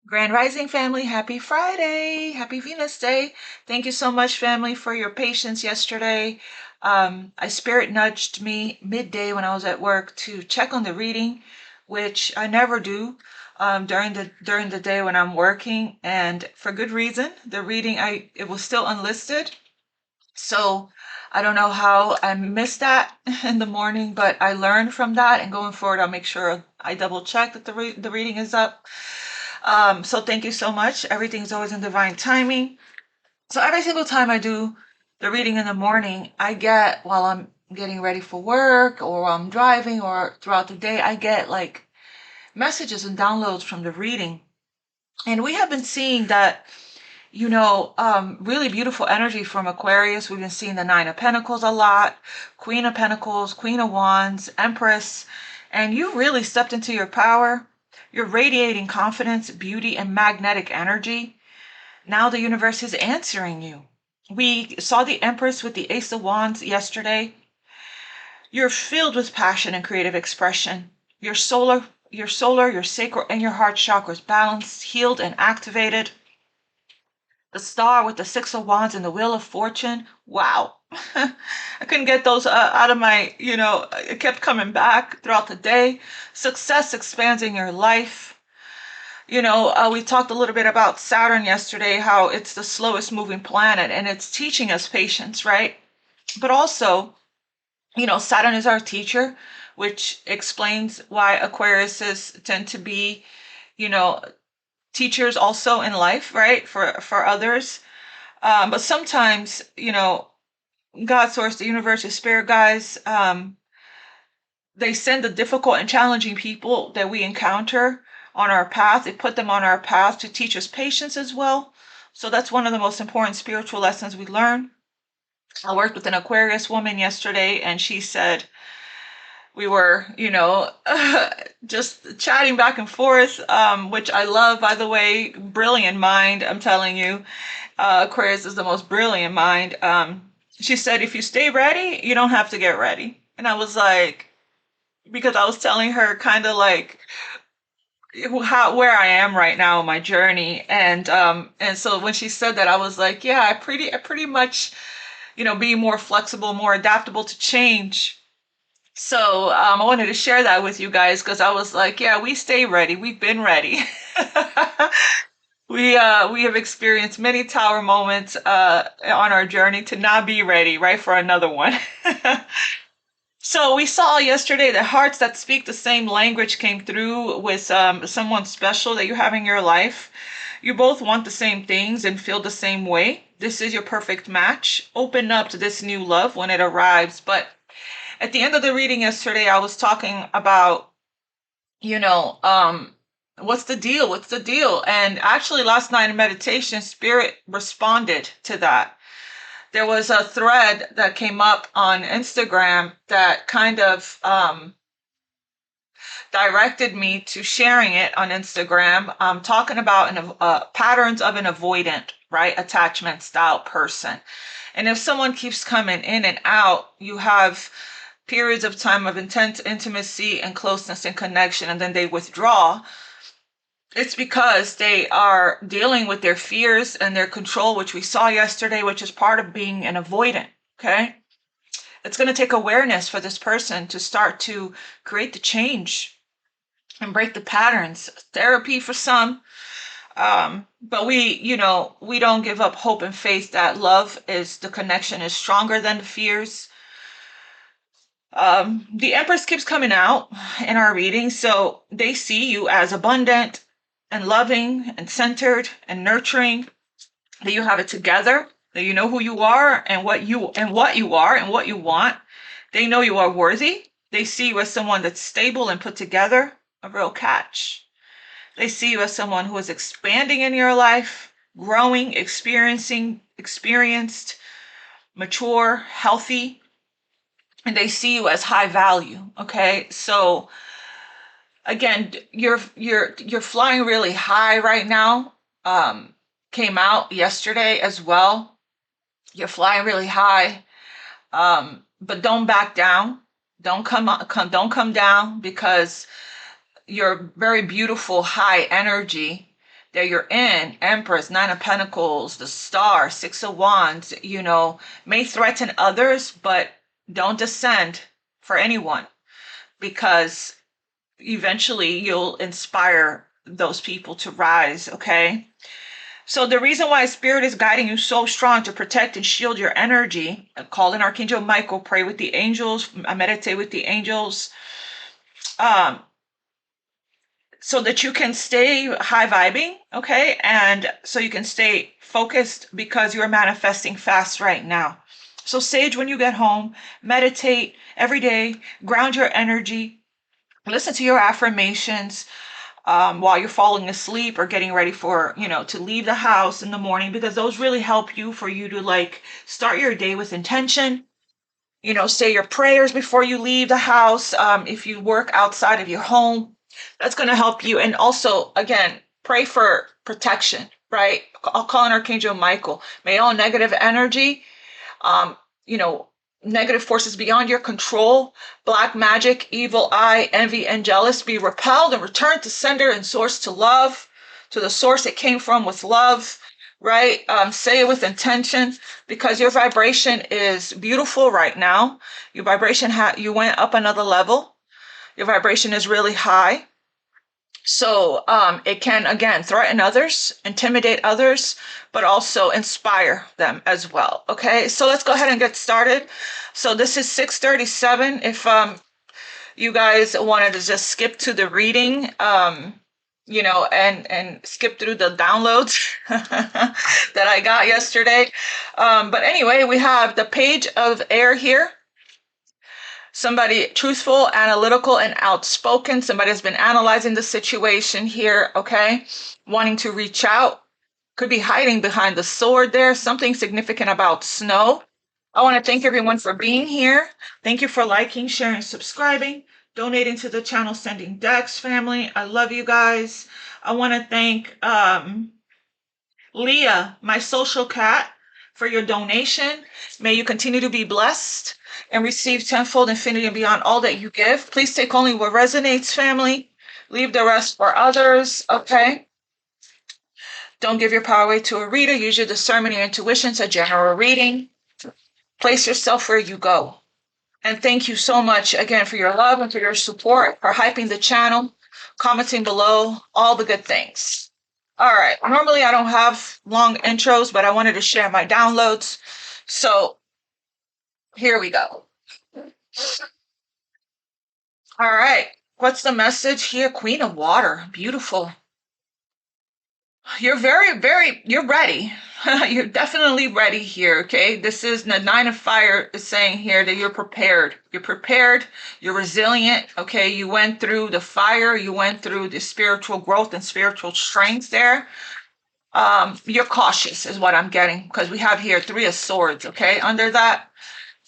Grand Rising family, happy Friday, happy Venus Day. Thank you so much, family, for your patience yesterday. I spirit nudged me midday when I was at work to check on the reading, which I never do during the day when I'm working, and for good reason. The reading it was still unlisted, so I don't know how I missed that in the morning, but I learned from that, and going forward, I'll make sure I double check that the reading is up. So thank you so much. Everything's always in divine timing. So every single time I do the reading in the morning, I get, while I'm getting ready for work or while I'm driving or throughout the day, I get like messages and downloads from the reading. And we have been seeing that, really beautiful energy from Aquarius. We've been seeing the Nine of Pentacles a lot, Queen of Pentacles, Queen of Wands, Empress, and you really stepped into your power. You're radiating confidence, beauty, and magnetic energy. Now the universe is answering you. We saw the Empress with the Ace of Wands yesterday. You're filled with passion and creative expression. Your sacral, and your heart chakras balanced, healed, and activated. The Star with the Six of Wands and the Wheel of Fortune. Wow. I couldn't get those out of my, it kept coming back throughout the day. Success expanding your life. We talked a little bit about Saturn yesterday, how it's the slowest moving planet and it's teaching us patience, right? But also, Saturn is our teacher, which explains why Aquariuses tend to be, you know, teachers also in life, right? For others. But sometimes, God, source, the universe, your spirit guides, they send the difficult and challenging people that we encounter on our path. They put them on our path to teach us patience as well. So that's one of the most important spiritual lessons we learn. I worked with an Aquarius woman yesterday, and she said, we were, just chatting back and forth, which I love, by the way. Brilliant mind, I'm telling you. Aquarius is the most brilliant mind. She said, if you stay ready, you don't have to get ready. And I was like, because I was telling her kind of like where I am right now in my journey, and so when she said that, I was like, yeah, I pretty much, being more flexible, more adaptable to change. So I wanted to share that with you guys because I was like, yeah, we stay ready. We've been ready. We have experienced many tower moments on our journey to not be ready, right, for another one. So we saw yesterday that hearts that speak the same language came through with someone special that you have in your life. You both want the same things and feel the same way. This is your perfect match. Open up to this new love when it arrives. But at the end of the reading yesterday, I was talking about, you know, um, what's the deal? What's the deal? And actually, last night in meditation, Spirit responded to that. There was a thread that came up on Instagram that kind of directed me to sharing it on Instagram, talking about patterns of an avoidant, right, attachment style person. And if someone keeps coming in and out, you have periods of time of intense intimacy and closeness and connection, and then they withdraw. It's because they are dealing with their fears and their control, which we saw yesterday, which is part of being an avoidant. Okay. It's going to take awareness for this person to start to create the change and break the patterns. Therapy for some. But we don't give up hope and faith that the connection is stronger than the fears. The Empress keeps coming out in our reading, so they see you as abundant and loving and centered and nurturing, that you have it together, that you know who you are and what you are and what you want. They know you are worthy. They see you as someone that's stable and put together, a real catch. They see you as someone who is expanding in your life, growing, experienced, mature, healthy, and they see you as high value. Okay, so again, you're flying really high right now. Came out yesterday as well. You're flying really high, but don't back down. Don't come down, because your very beautiful high energy that you're in, Empress, Nine of Pentacles, the Star, Six of Wands, may threaten others, but don't descend for anyone, because eventually you'll inspire those people to rise, okay? So the reason why Spirit is guiding you so strong to protect and shield your energy, call in Archangel Michael, pray with the angels, meditate with the angels, so that you can stay high vibing, okay? And so you can stay focused, because you're manifesting fast right now. So Sage, when you get home, meditate every day, ground your energy, listen to your affirmations while you're falling asleep or getting ready for, to leave the house in the morning, because those really help you for you to like start your day with intention. Say your prayers before you leave the house. If you work outside of your home, that's going to help you. And also, again, pray for protection, right? I'll call on Archangel Michael. May all negative energy, um, you know, negative forces beyond your control, black magic, evil eye, envy, and jealous be repelled and returned to sender and source to love, to the source it came from with love, right? Say it with intention, because your vibration is beautiful right now. Your vibration, you went up another level. Your vibration is really high. So it can, again, threaten others, intimidate others, but also inspire them as well. Okay, so let's go ahead and get started. So this is 6:37. If you guys wanted to just skip to the reading, and skip through the downloads that I got yesterday. But anyway, we have the Page of Air here. Somebody truthful, analytical, and outspoken. Somebody has been analyzing the situation here, okay? Wanting to reach out. Could be hiding behind the sword there. Something significant about snow. I want to thank everyone for being here. Thank you for liking, sharing, subscribing, donating to the channel, sending decks, family. I love you guys. I want to thank Leah, my social cat, for your donation. May you continue to be blessed and receive tenfold, infinity, and beyond all that you give. Please take only what resonates, family. Leave the rest for others, okay? Don't give your power away to a reader. Use your discernment and your intuition. It's a general reading. Place yourself where you go. And thank you so much again for your love and for your support, for hyping the channel, commenting below, all the good things. All right, normally I don't have long intros, but I wanted to share my downloads. So here we go. All right, what's the message here? Queen of Water, beautiful. You're you're ready. You're definitely ready here, okay? This is the Nine of Fire is saying here that you're prepared. You're prepared, you're resilient, okay? You went through the fire, you went through the spiritual growth and spiritual strength there. You're cautious is what I'm getting, because we have here Three of Swords, okay, under that.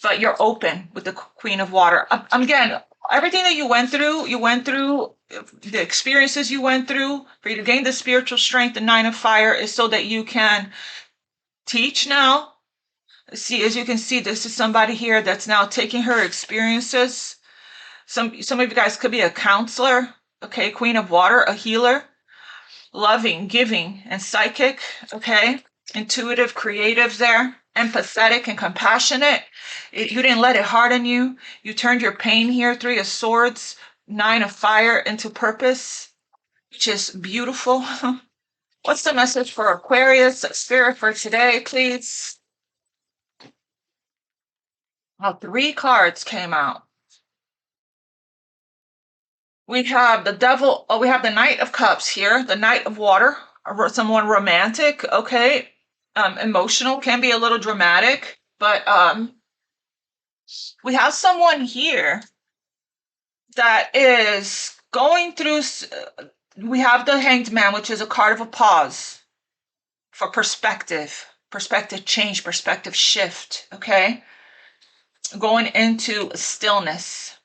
But you're open with the Queen of Water. Again, everything that you went through, the experiences you went through, for you to gain the spiritual strength, the Nine of Fire, is so that you can teach now. See, as you can see, this is somebody here that's now taking her experiences. Some of you guys could be a counselor, okay, Queen of Water, a healer, loving, giving, and psychic, okay, intuitive, creative there, empathetic and compassionate. You didn't let it harden you. You turned your pain here, Three of Swords, Nine of Fire, into purpose, which is beautiful. What's the message for Aquarius, Spirit, for today, please? Oh, 3 cards came out. We have the Devil. Oh, we have the Knight of Cups here, the Knight of Water, someone romantic, okay, emotional, can be a little dramatic, but we have someone here that is going through. We have the Hanged Man, which is a card of a pause for perspective change, perspective shift, okay, going into stillness.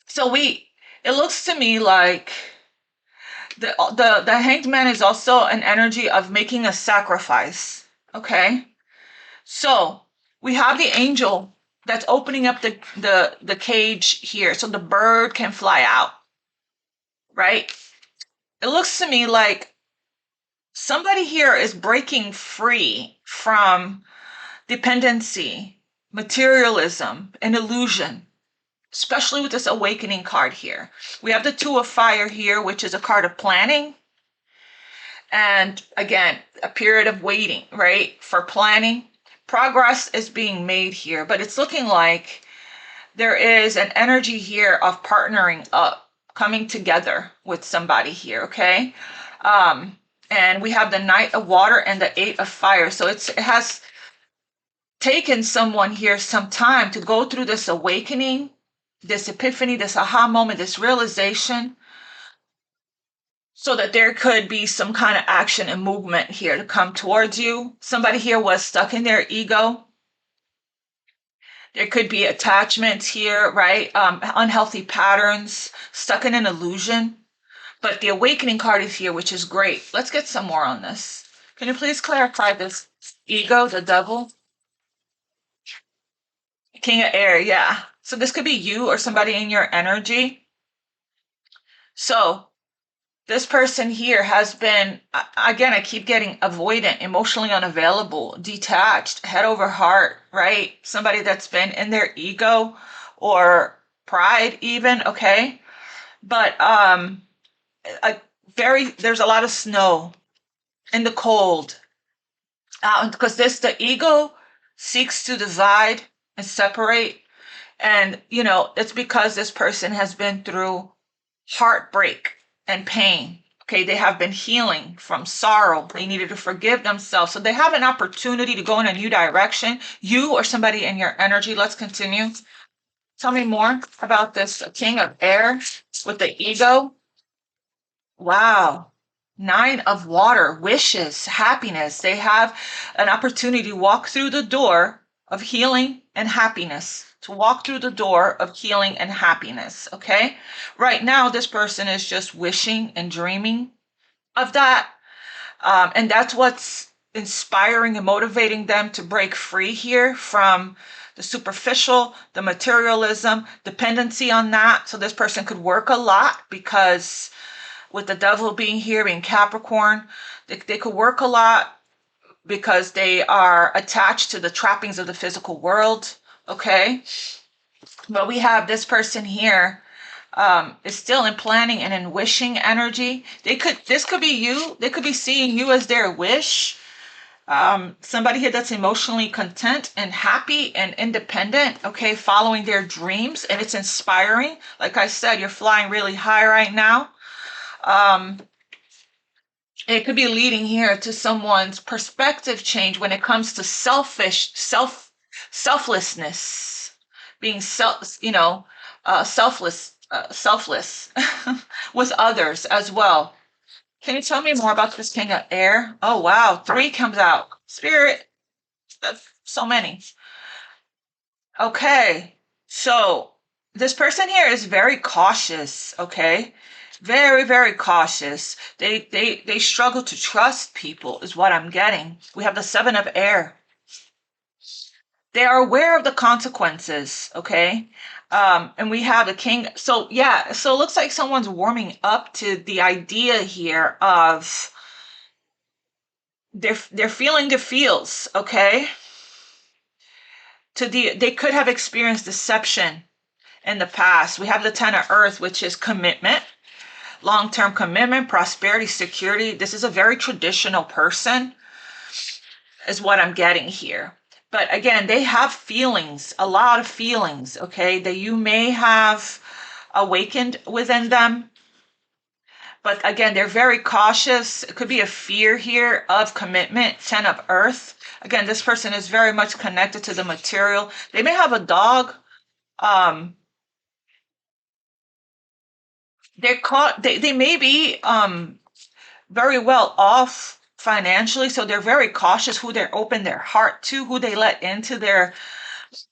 So it looks to me like the Hanged Man is also an energy of making a sacrifice, okay? So we have the angel that's opening up the cage here so the bird can fly out, right? It looks to me like Somebody here is breaking free from dependency, materialism, and illusion, especially with this awakening card here. We have the Two of Fire here, which is a card of planning. And again, a period of waiting, right? For planning. Progress is being made here, but it's looking like there is an energy here of partnering up, coming together with somebody here, okay? And we have the Knight of Water and the Eight of Fire. So it has taken someone here some time to go through this awakening, this epiphany, this aha moment, this realization, so that there could be some kind of action and movement here to come towards you. Somebody here was stuck in their ego. There could be attachments here, right? Unhealthy patterns, stuck in an illusion. But the awakening card is here, which is great. Let's get some more on this. Can you please clarify this ego, the devil? King of Air, yeah. So this could be you or somebody in your energy. So this person here has been, again, I keep getting avoidant, emotionally unavailable, detached, head over heart, right? Somebody that's been in their ego or pride even, okay? But there's a lot of snow in the cold. Because the ego seeks to divide and separate. And, it's because this person has been through heartbreak and pain. Okay, they have been healing from sorrow. They needed to forgive themselves. So they have an opportunity to go in a new direction. You or somebody in your energy. Let's continue. Tell me more about this King of Air with the ego. Wow. Nine of Water, wishes, happiness. They have an opportunity to walk through the door of healing and happiness. To walk through the door of healing and happiness, okay? Right now, this person is just wishing and dreaming of that. And that's what's inspiring and motivating them to break free here from the superficial, the materialism, dependency on that. So this person could work a lot because with the devil being here in Capricorn, they could work a lot because they are attached to the trappings of the physical world, okay? But we have this person here is still in planning and in wishing energy. This could be you. They could be seeing you as their wish. Somebody here that's emotionally content and happy and independent, okay, following their dreams, and it's inspiring. Like I said, you're flying really high right now. It could be leading here to someone's perspective change when it comes to selflessness, being selfless with others as well. Can you tell me more about this King of Air? Oh, wow. 3 comes out. Spirit. That's so many. Okay. So this person here is very cautious. Okay. Very, very cautious. They struggle to trust people is what I'm getting. We have the 7 of Air. They are aware of the consequences, okay? And we have the King. So yeah, so it looks like someone's warming up to the idea here of they're feeling the feels, okay? They could have experienced deception in the past. We have the 10 of Earth, which is commitment. Long-term commitment, prosperity, security. This is a very traditional person, is what I'm getting here. But again, they have feelings, a lot of feelings, okay, that you may have awakened within them. But again, they're very cautious. It could be a fear here of commitment. 10 of Earth. Again, this person is very much connected to the material. They may have a dog. They may be very well off financially, so they're very cautious who they open their heart to, who they let into their,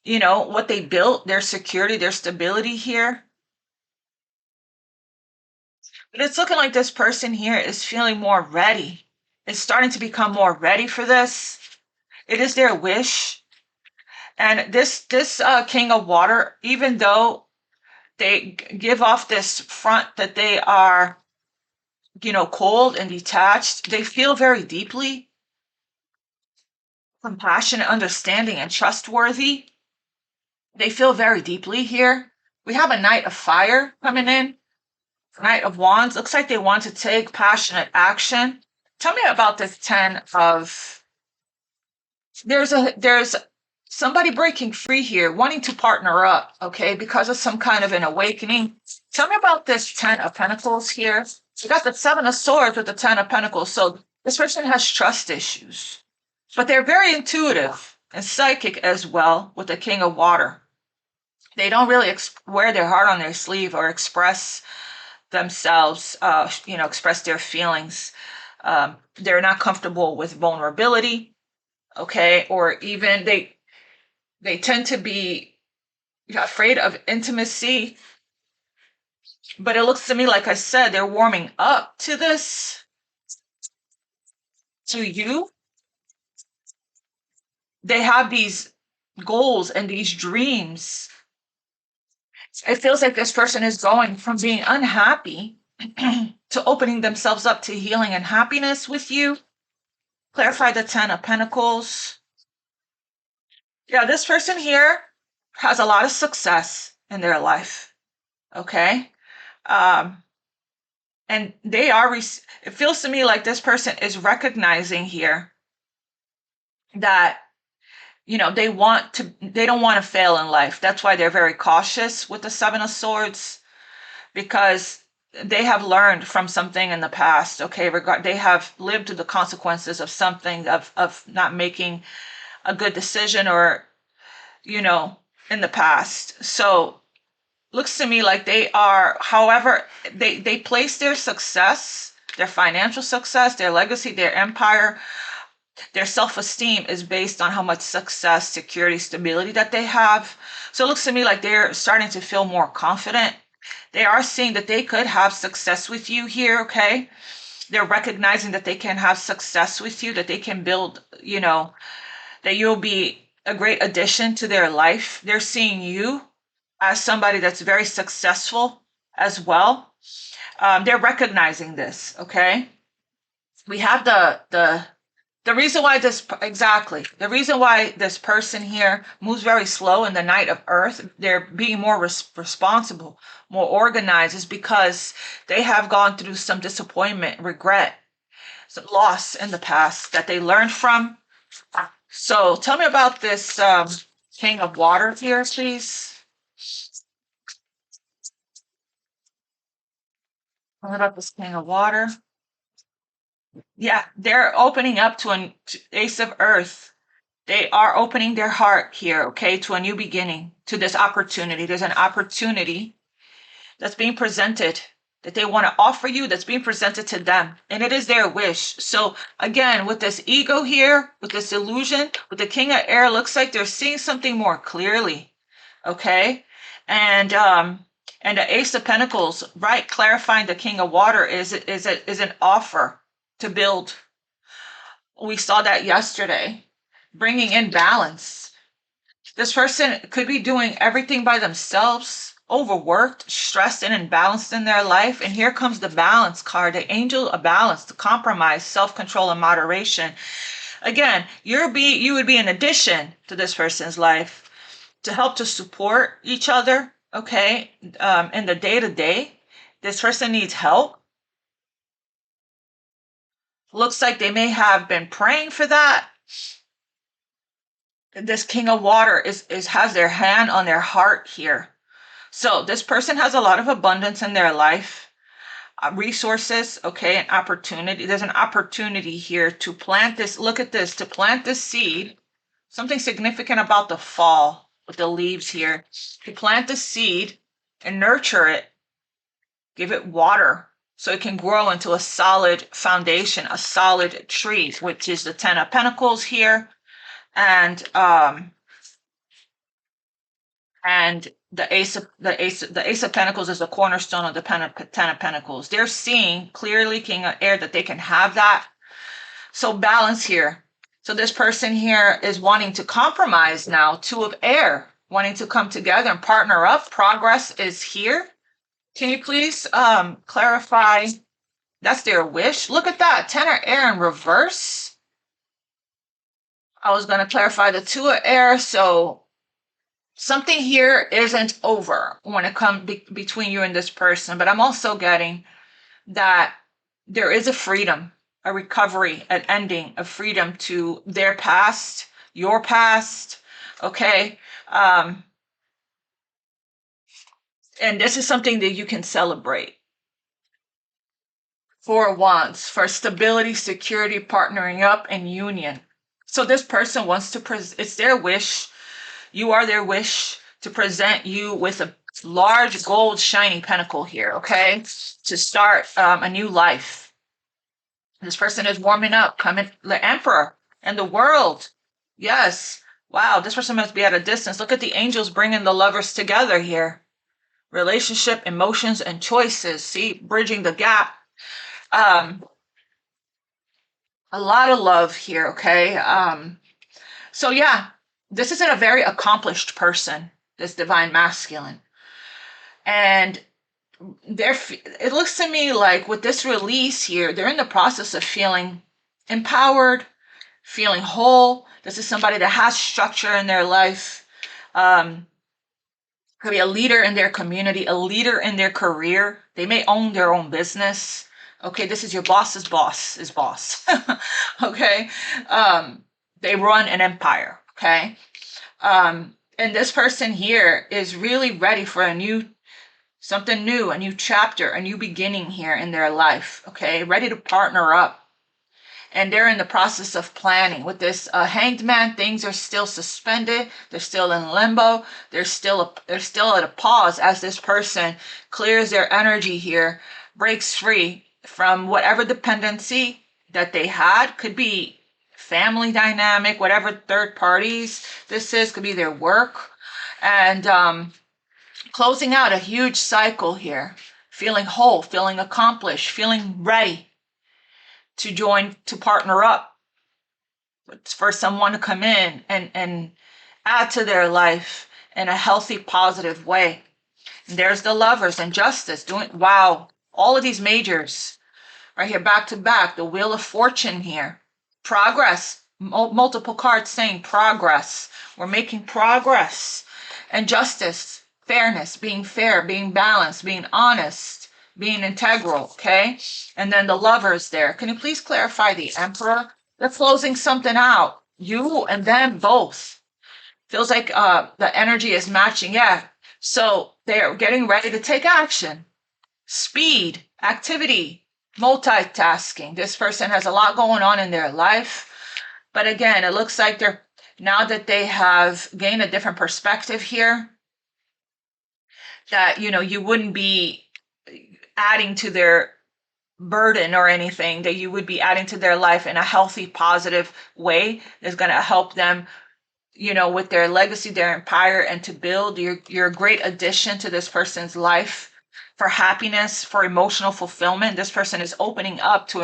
what they built, their security, their stability here. But it's looking like this person here is feeling more ready. It's starting to become more ready for this. It is their wish. And this King of Water, even though they give off this front that they are cold and detached. They feel very deeply, compassionate, understanding, and trustworthy. They feel very deeply here. We have a Knight of Fire coming in, Knight of Wands. Looks like they want to take passionate action. Tell me about this 10 of... There's somebody breaking free here, wanting to partner up, okay, because of some kind of an awakening. Tell me about this 10 of Pentacles here. You got the 7 of Swords with the 10 of Pentacles. So this person has trust issues, but they're very intuitive and psychic as well with the King of Water. They don't really wear their heart on their sleeve or express themselves, express their feelings. They're not comfortable with vulnerability, okay, or even they tend to be afraid of intimacy. But it looks to me, like I said, they're warming up to this, to you. They have these goals and these dreams. It feels like this person is going from being unhappy to opening themselves up to healing and happiness with you. Clarify the 10 of Pentacles. Yeah, this person here has a lot of success in their life, okay? And they are, it feels to me like this person is recognizing here that, they don't want to fail in life. That's why they're very cautious with the 7 of Swords, because they have learned from something in the past, okay? They have lived through the consequences of something, of not making a good decision, or, in the past. So looks to me like they are, however, they place their success, their financial success, their legacy, their empire, their self-esteem is based on how much success, security, stability that they have. So it looks to me like they're starting to feel more confident. They are seeing that they could have success with you here, okay? They're recognizing that they can have success with you, that they can build, that you'll be a great addition to their life. They're seeing you as somebody that's very successful as well. They're recognizing this, okay? We have the reason why the reason why this person here moves very slow in the Knight of Earth, they're being more responsible, more organized, is because they have gone through some disappointment, regret, some loss in the past that they learned from. So tell me about this King of Water here, please. Tell me about this King of Water. Yeah, they're opening up to an Ace of Earth. They are opening their heart here, okay, to a new beginning, to this opportunity. There's an opportunity that's being presented that they want to offer you, that's being presented to them, and it is their wish. So again, with this ego here, with this illusion, with the King of Air, looks like they're seeing something more clearly, okay? And the Ace of Pentacles, right, clarifying the King of Water is an offer to build. We saw that yesterday, bringing in balance. This person could be doing everything by themselves, overworked, stressed, and imbalanced in their life. And here comes the balance card, the angel of balance, the compromise, self-control, and moderation. Again, you would be an addition to this person's life to help to support each other, okay, in the day-to-day. This person needs help. Looks like they may have been praying for that. This King of Water has their hand on their heart here. So this person has a lot of abundance in their life, resources, okay, an opportunity. There's an opportunity here to plant this. Look at this, to plant this seed. Something significant about the fall with the leaves here. To plant the seed and nurture it, give it water so it can grow into a solid foundation, a solid tree, which is the 10 of Pentacles here. And the Ace of Pentacles is the cornerstone of the 10 of Pentacles. They're seeing clearly, King of Air, that they can have that. So balance here. So this person here is wanting to compromise now. 2 of Air, wanting to come together and partner up. Progress is here. Can you please clarify That's their wish. Look at that. 10 of air in reverse. I was going to clarify the 2 of air. So something here isn't over when it comes between you and this person. But I'm also getting that there is a freedom, a recovery, an ending, a freedom to their past, your past. Okay. And this is something that you can celebrate. 4 of Wands for stability, security, partnering up, and union. So this person wants to it's their wish. You are their wish to present you with a large gold shiny pentacle here, okay? To start a new life. This person is warming up, coming, the Emperor and the World. Yes. Wow, this person must be at a distance. Look at the angels bringing the lovers together here. Relationship, emotions, and choices. See, bridging the gap. A lot of love here, okay? So yeah, this isn't a very accomplished person, this divine masculine. And it looks to me like with this release here, they're in the process of feeling empowered, feeling whole. This is somebody that has structure in their life. Could be a leader in their community, a leader in their career. They may own their own business. Okay, this is your boss's boss's boss. Okay, they run an empire. Okay, and this person here is really ready for something new, a new chapter, a new beginning here in their life. Okay, ready to partner up. And they're in the process of planning. With this Hanged Man, things are still suspended. They're still in limbo. They're still at a pause as this person clears their energy here, breaks free from whatever dependency that they had. Could be family dynamic, whatever third parties this is, could be their work. And closing out a huge cycle here, feeling whole, feeling accomplished, feeling ready to join, to partner up, for someone to come in and add to their life in a healthy, positive way. And there's the lovers and justice doing, wow, all of these majors right here, back to back, the Wheel of Fortune here. Progress, multiple cards saying progress. We're making progress. And justice, fairness, being fair, being balanced, being honest, being integral, okay? And then the lovers there. Can you please clarify the Emperor? They're closing something out. You and them both. Feels like the energy is matching. Yeah. So they're getting ready to take action. Speed, activity, multitasking. This person has a lot going on in their life. But again, it looks like now that they have gained a different perspective here, that, you wouldn't be adding to their burden or anything, that you would be adding to their life in a healthy, positive way that's going to help them, with their legacy, their empire, and to build. You're a great addition to this person's life for happiness, for emotional fulfillment. This person is opening up to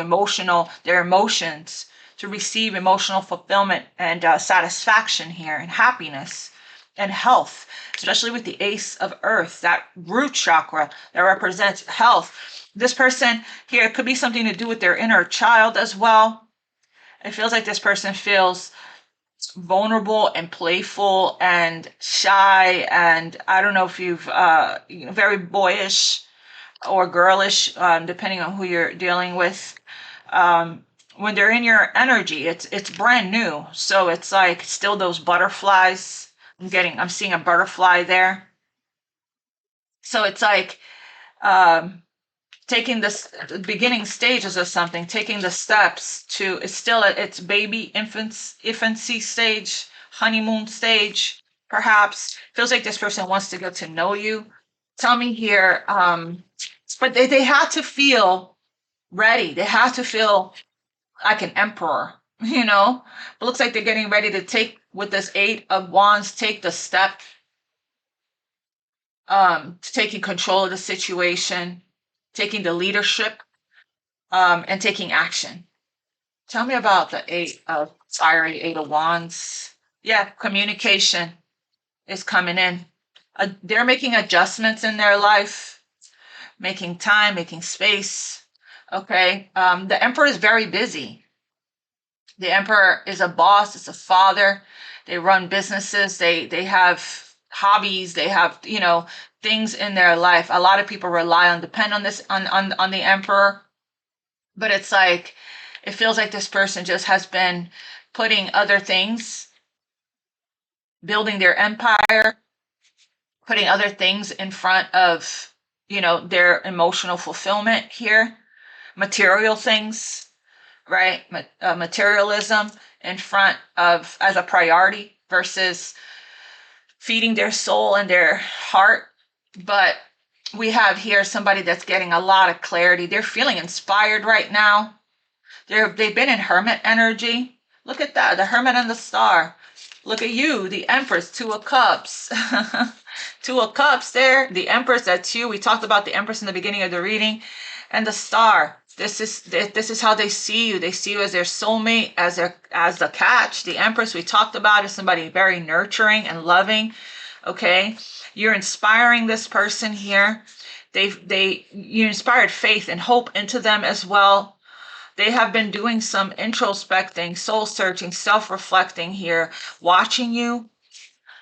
their emotions, to receive emotional fulfillment and satisfaction here, and happiness and health, especially with the Ace of Earth, that root chakra that represents health. This person here, it could be something to do with their inner child as well. It feels like this person feels vulnerable and playful and shy, and I don't know if you've very boyish or girlish, depending on who you're dealing with. When they're in your energy, it's brand new, so it's like still those butterflies. I'm seeing a butterfly there. So it's like taking the beginning stages of something, taking the steps to, it's still its baby infancy stage, honeymoon stage, perhaps. Feels like this person wants to get to know you. Tell me here, but they have to feel ready. They have to feel like an emperor, It looks like they're getting ready to take, with this 8 of Wands, take the step to taking control of the situation, taking the leadership, and taking action. Tell me about the 8 of Fiery 8 of Wands. Yeah, communication is coming in. They're making adjustments in their life, making time, making space, Okay. The Emperor is very busy. The Emperor is a boss, it's a father. They run businesses, they have hobbies, they have, things in their life. A lot of people rely on, depend on this, on the Emperor. But it's like, it feels like this person just has been putting other things, building their empire, putting other things in front of, their emotional fulfillment here, material things, right? Materialism in front of as a priority versus feeding their soul and their heart. But we have here somebody that's getting a lot of clarity. They're feeling inspired right now. They've been in hermit energy. Look at that, the hermit and the star. Look at you, the Empress, Two of Cups. Two of Cups there. The Empress, that's you. We talked about the Empress in the beginning of the reading. And the star. This is how they see you. They see you as their soulmate, as the catch. The Empress we talked about is somebody very nurturing and loving. Okay, you're inspiring this person here. You inspired faith and hope into them as well. They have been doing some introspecting, soul searching, self-reflecting here, watching you.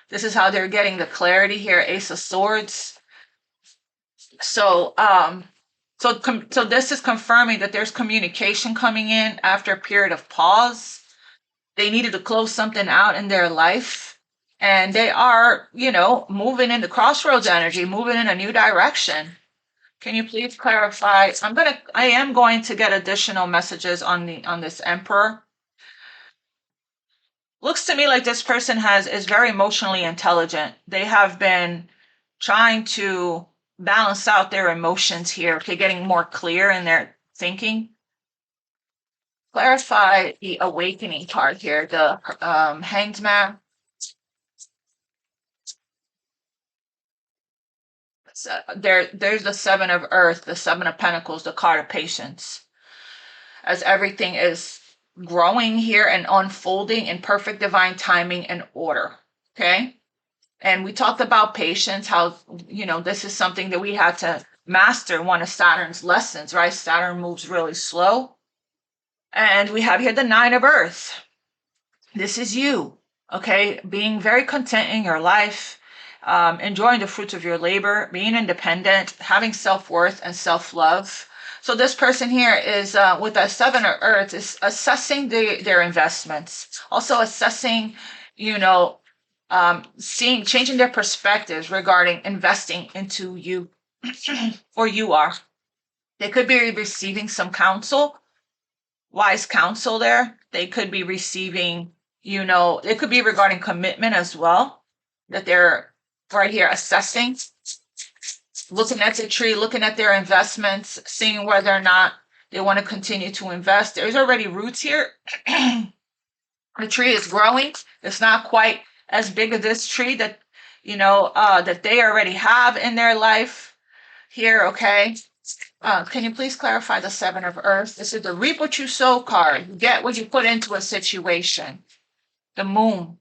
This is how they're getting the clarity here, Ace of Swords. So, so this is confirming that there's communication coming in after a period of pause. They needed to close something out in their life. And they are, moving in the crossroads energy, moving in a new direction. Can you please clarify? I am going to get additional messages on this Emperor. Looks to me like this person is very emotionally intelligent. They have been trying to balance out their emotions here, okay, getting more clear in their thinking. Clarify the awakening part here, the Hanged Man. So there's the Seven of Earth, the Seven of Pentacles, the card of patience. As everything is growing here and unfolding in perfect divine timing and order. Okay. And we talked about patience, how, this is something that we had to master, one of Saturn's lessons, right? Saturn moves really slow. And we have here the Nine of Earth. This is you, okay? Being very content in your life, enjoying the fruits of your labor, being independent, having self-worth and self-love. So this person here is, with the Seven of Earth, is assessing their investments, also assessing, changing their perspectives regarding investing into you, or you are. They could be receiving some counsel, wise counsel there. They could be receiving, it could be regarding commitment as well, that they're right here assessing, looking at the tree, looking at their investments, seeing whether or not they want to continue to invest. There's already roots here. The tree is growing. It's not quite as big as this tree that, that they already have in their life here, okay? Can you please clarify the Seven of Earth? This is the reap what you sow card. You get what you put into a situation. The Moon.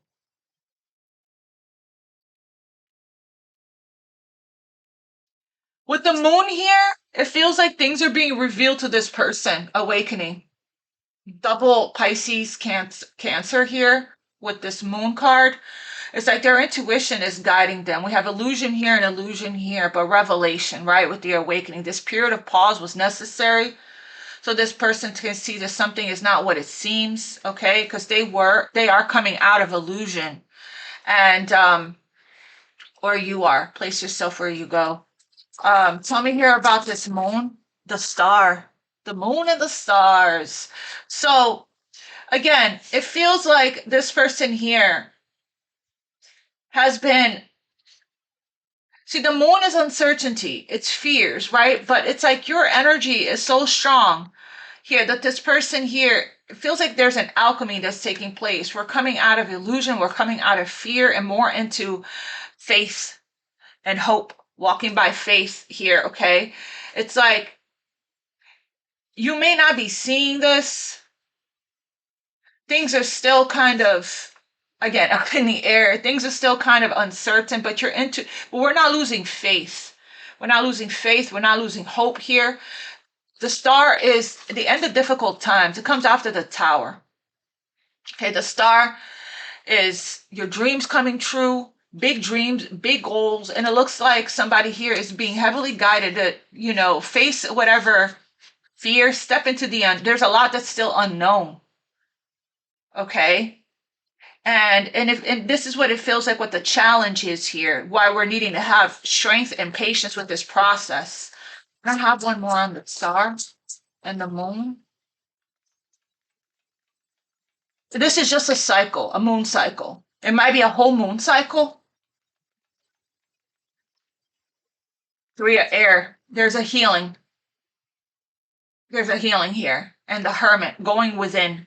With the Moon here, it feels like things are being revealed to this person, awakening. Double Pisces Cancer here with this Moon card. It's like their intuition is guiding them. We have illusion here and illusion here, but revelation, right? With the awakening. This period of pause was necessary so this person can see that something is not what it seems, okay? Because they are coming out of illusion. And, or you are. Place yourself where you go. Tell me here about this moon, the star, the moon and the stars. So, again, it feels like this person here has been, see, the moon is uncertainty, it's fears, right? But it's like your energy is so strong here that this person here, it feels like there's an alchemy that's taking place. We're coming out of illusion, we're coming out of fear and more into faith and hope, walking by faith here, okay? It's like you may not be seeing this. Things are still kind of, again, up in the air. Things are still kind of uncertain, but but we're not losing faith. We're not losing faith. We're not losing hope here. The star is the end of difficult times. It comes after the tower. Okay, the star is your dreams coming true, big dreams, big goals, and it looks like somebody here is being heavily guided to, face whatever fear, step into the there's a lot that's still unknown. Okay? And this is what it feels like, what the challenge is here, why we're needing to have strength and patience with this process. I have one more on the star and the moon. This is just a cycle, a moon cycle. It might be a whole moon cycle. 3 of air. There's a healing. There's a healing here. And the hermit going within.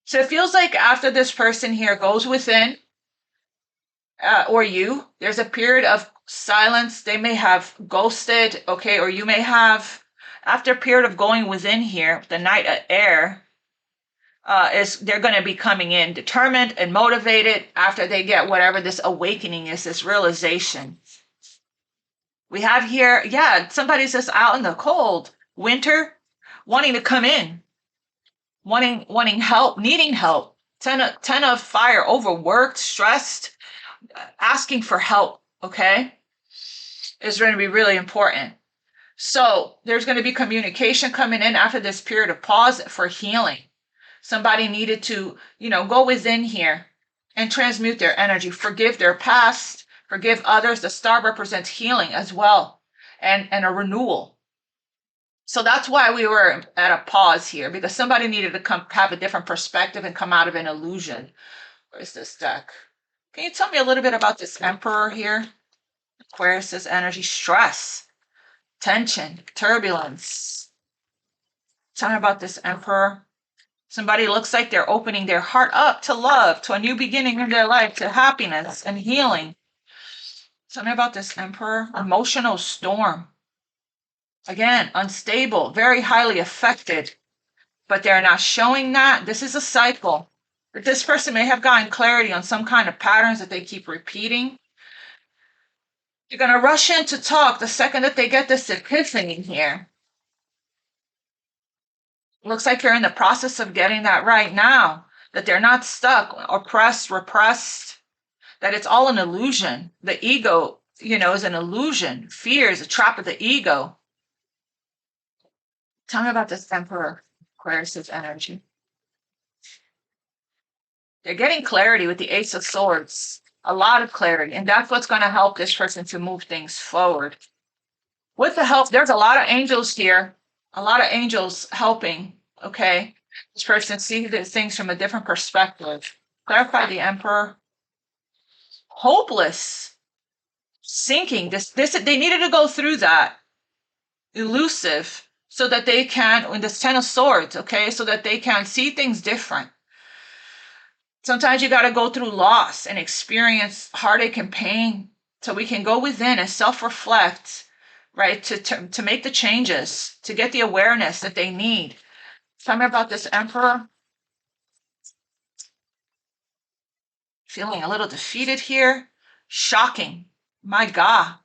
So it feels like after this person here goes within, or you, there's a period of silence. They may have ghosted, okay, or you may have, after a period of going within here, the Knight of Air, they're going to be coming in determined and motivated after they get whatever this awakening is, this realization. We have here, somebody's just out in the cold, winter, wanting to come in, wanting help, needing help. 10 of fire, overworked, stressed, asking for help, okay, is going to be really important. So there's going to be communication coming in after this period of pause for healing. Somebody needed to, go within here and transmute their energy, forgive their past, forgive others. The star represents healing as well, and a renewal. So that's why we were at a pause here, because somebody needed to have a different perspective and come out of an illusion. Where's this deck? Can you tell me a little bit about this Emperor here? Aquarius' energy, stress, tension, turbulence. Tell me about this Emperor. Somebody looks like they're opening their heart up to love, to a new beginning in their life, to happiness and healing. Tell me about this Emperor. Emotional storm. Again, unstable, very highly affected, but they're not showing that. This is a cycle. This person may have gotten clarity on some kind of patterns that they keep repeating. You're going to rush in to talk the second that they get this epiphany here. Looks like you're in the process of getting that right now, that they're not stuck, oppressed, repressed, that it's all an illusion. The ego, is an illusion. Fear is a trap of the ego. Tell me about this Emperor, Aquarius' energy. They're getting clarity with the Ace of Swords, a lot of clarity, and that's what's going to help this person to move things forward. With the help, there's a lot of angels here, a lot of angels helping, okay? This person sees things from a different perspective. Clarify the Emperor. Hopeless, sinking. They needed to go through that. Elusive, so that they can, in this 10 of Swords, okay, so that they can see things different. Sometimes you got to go through loss and experience heartache and pain so we can go within and self-reflect, right, to make the changes, to get the awareness that they need. Tell me about this Emperor. Feeling a little defeated here. Shocking. My God.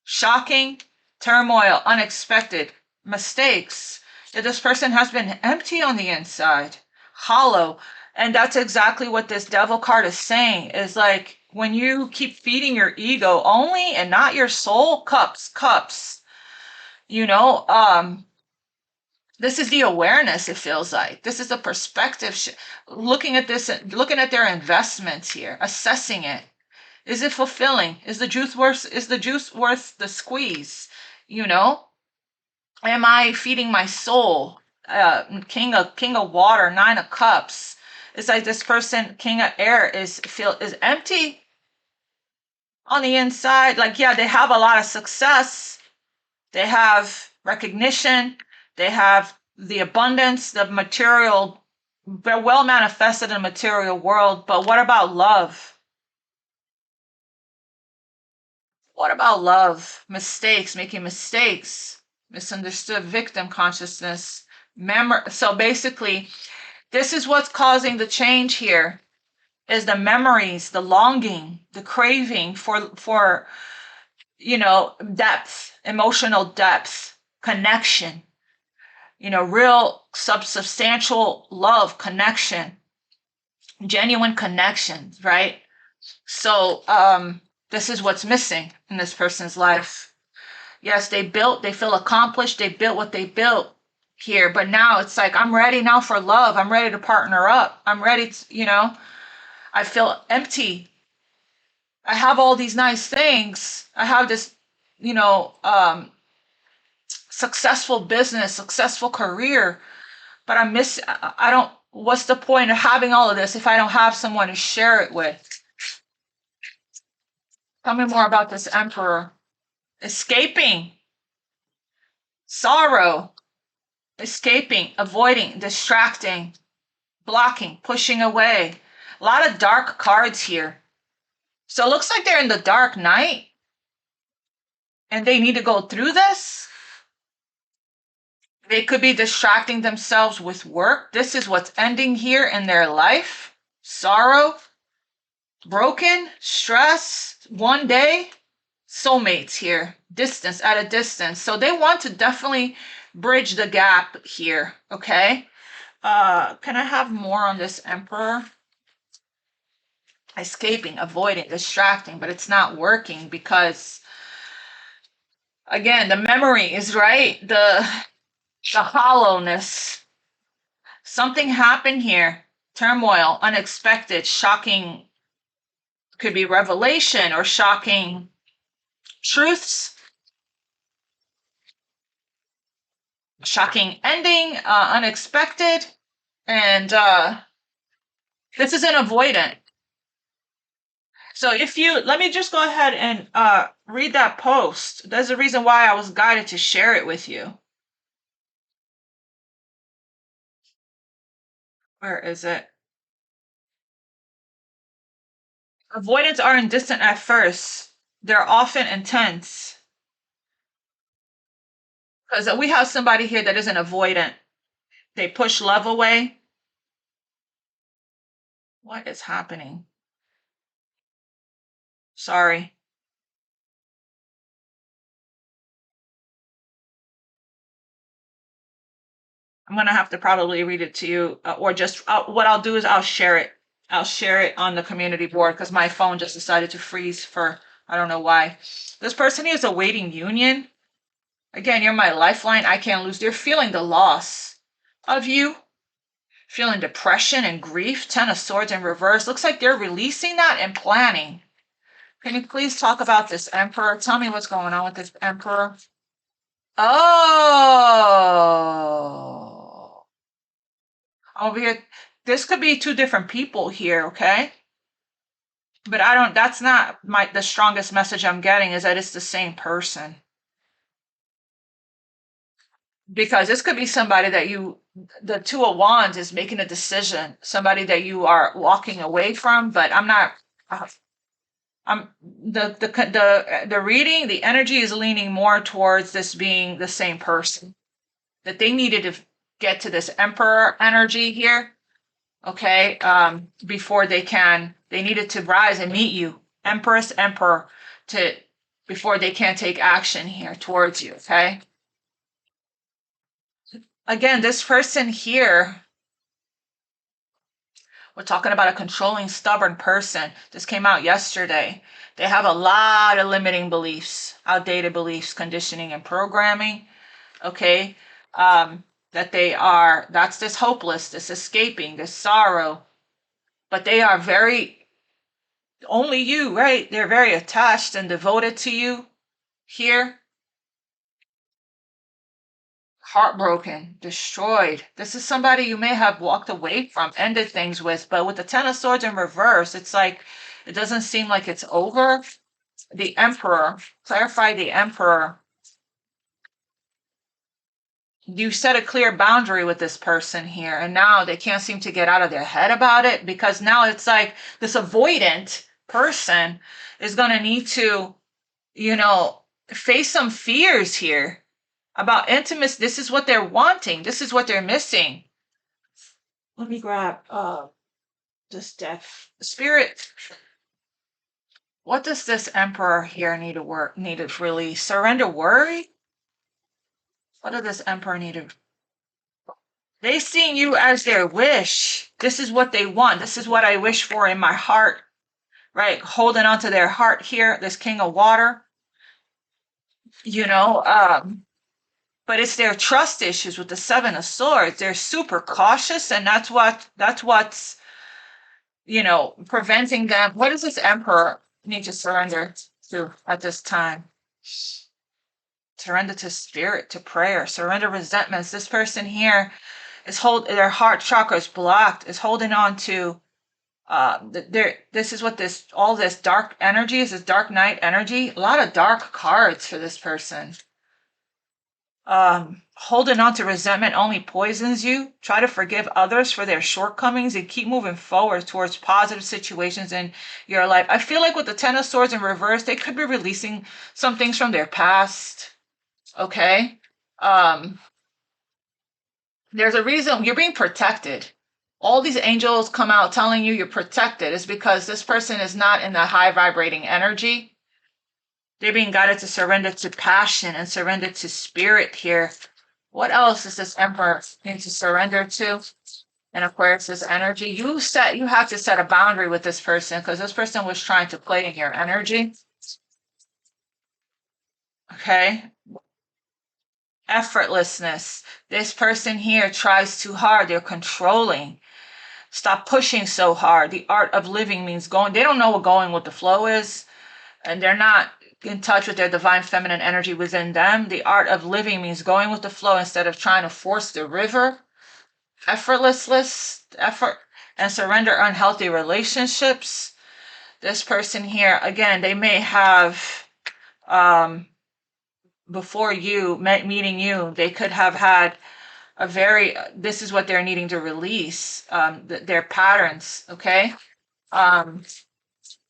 Shocking, turmoil, unexpected, mistakes. That this person has been empty on the inside, hollow. And that's exactly what this Devil card is saying, is like, when you keep feeding your ego only and not your soul, cups. This is the awareness, it feels like. This is a perspective, looking at this, looking at their investments here, assessing it. Is it fulfilling? Is the juice worth the squeeze? Am I feeding my soul? King of water, 9 of cups. It's like this person, King of air, is empty on the inside. Like, yeah, they have a lot of success. They have recognition. They have the abundance, the material. They're well manifested in the material world. But what about love? What about love? Mistakes, making mistakes, misunderstood victim consciousness, So basically, this is what's causing the change here, is the memories, the longing, the craving for depth, emotional depth, connection. real substantial love, connection, genuine connections, right? So this is what's missing in this person's life. Yes, they feel accomplished, they built what they built here, but now it's like, I'm ready now for love. I'm ready to partner up. I'm ready to, I feel empty. I have all these nice things. I have this, you know, um, successful business, successful career, but I don't, what's the point of having all of this if I don't have someone to share it with? Tell me more about this emperor. Escaping, sorrow, escaping, avoiding, distracting, blocking, pushing away. A lot of dark cards here. So it looks like they're in the dark night and they need to go through this. They could be distracting themselves with work. This is what's ending here in their life. Sorrow, broken, stress, one day, soulmates here, distance, at a distance. So they want to definitely bridge the gap here, okay? Can I have more on this emperor? Escaping, avoiding, distracting, but it's not working because, again, the memory is right. The hollowness. Something happened here. Turmoil, unexpected, shocking, could be revelation or shocking truths, shocking ending, unexpected. And this is an avoidant. So let me just go ahead and read that post. There's a reason why I was guided to share it with you. Where is it? Avoidants aren't distant at first. They're often intense. Because we have somebody here that is an avoidant. They push love away. What is happening? Sorry. I'm going to have to probably read it to you, or just what I'll do is I'll share it. I'll share it on the community board because my phone just decided to freeze for, I don't know why. This person is awaiting union. Again, you're my lifeline. I can't lose. They're feeling the loss of you, feeling depression and grief. 10 of Swords in reverse. Looks like they're releasing that and planning. Can you please talk about this emperor? Tell me what's going on with this emperor. Oh, over here. This could be two different people here, okay? But that's not the strongest message I'm getting is that it's the same person. Because this could be somebody that the Two of Wands is making a decision, somebody that you are walking away from, but I'm not, I'm the reading, the energy is leaning more towards this being the same person, that they needed to get to this emperor energy here, okay, before they needed to rise and meet you, empress, emperor, before they can take action here towards you, okay? Again, this person here, we're talking about a controlling, stubborn person. This came out yesterday. They have a lot of limiting beliefs, outdated beliefs, conditioning, and programming. Okay. That's this hopeless, this escaping, this sorrow. But they are only you, right? They're very attached and devoted to you here. Heartbroken, destroyed. This is somebody you may have walked away from, ended things with, but with the 10 of Swords in reverse, it's like it doesn't seem like it's over. The Emperor, clarify the Emperor. You set a clear boundary with this person here, and now they can't seem to get out of their head about it because now it's like this avoidant person is going to need to, face some fears here about intimacy. This is what they're wanting. This is what they're missing. Let me grab this death. Spirit, what does this emperor here need to release? Surrender worry? What does this emperor need to They see you as their wish. This is what they want. This is what I wish for in my heart, right? Holding on to their heart here, this King of Water, you know, but it's their trust issues with the Seven of Swords. They're super cautious, and that's what's preventing them. What does this Emperor need to surrender to at this time? Surrender to spirit, to prayer, surrender resentments. This person here is their heart chakra is blocked, is holding on to this is what all this dark energy is, this dark night energy. A lot of dark cards for this person. Holding on to resentment only poisons you. Try to forgive others for their shortcomings and keep moving forward towards positive situations in your life. I feel like with the Ten of Swords in reverse, they could be releasing some things from their past. Okay. There's a reason you're being protected. All these angels come out telling you you're protected is because this person is not in the high vibrating energy. They're being guided to surrender to passion and surrender to spirit here. What else does this Emperor need to surrender to? And Aquarius' energy. You have to set a boundary with this person because this person was trying to play in your energy. Okay. Effortlessness. This person here tries too hard. They're controlling. Stop pushing so hard. The art of living means going. They don't know what going with the flow is, and they're not in touch with their divine feminine energy within them. The art of living means going with the flow instead of trying to force the river. Effort and surrender unhealthy relationships. This person here, again, they may have before meeting you, they could have had this is what they're needing to release, their patterns. Okay.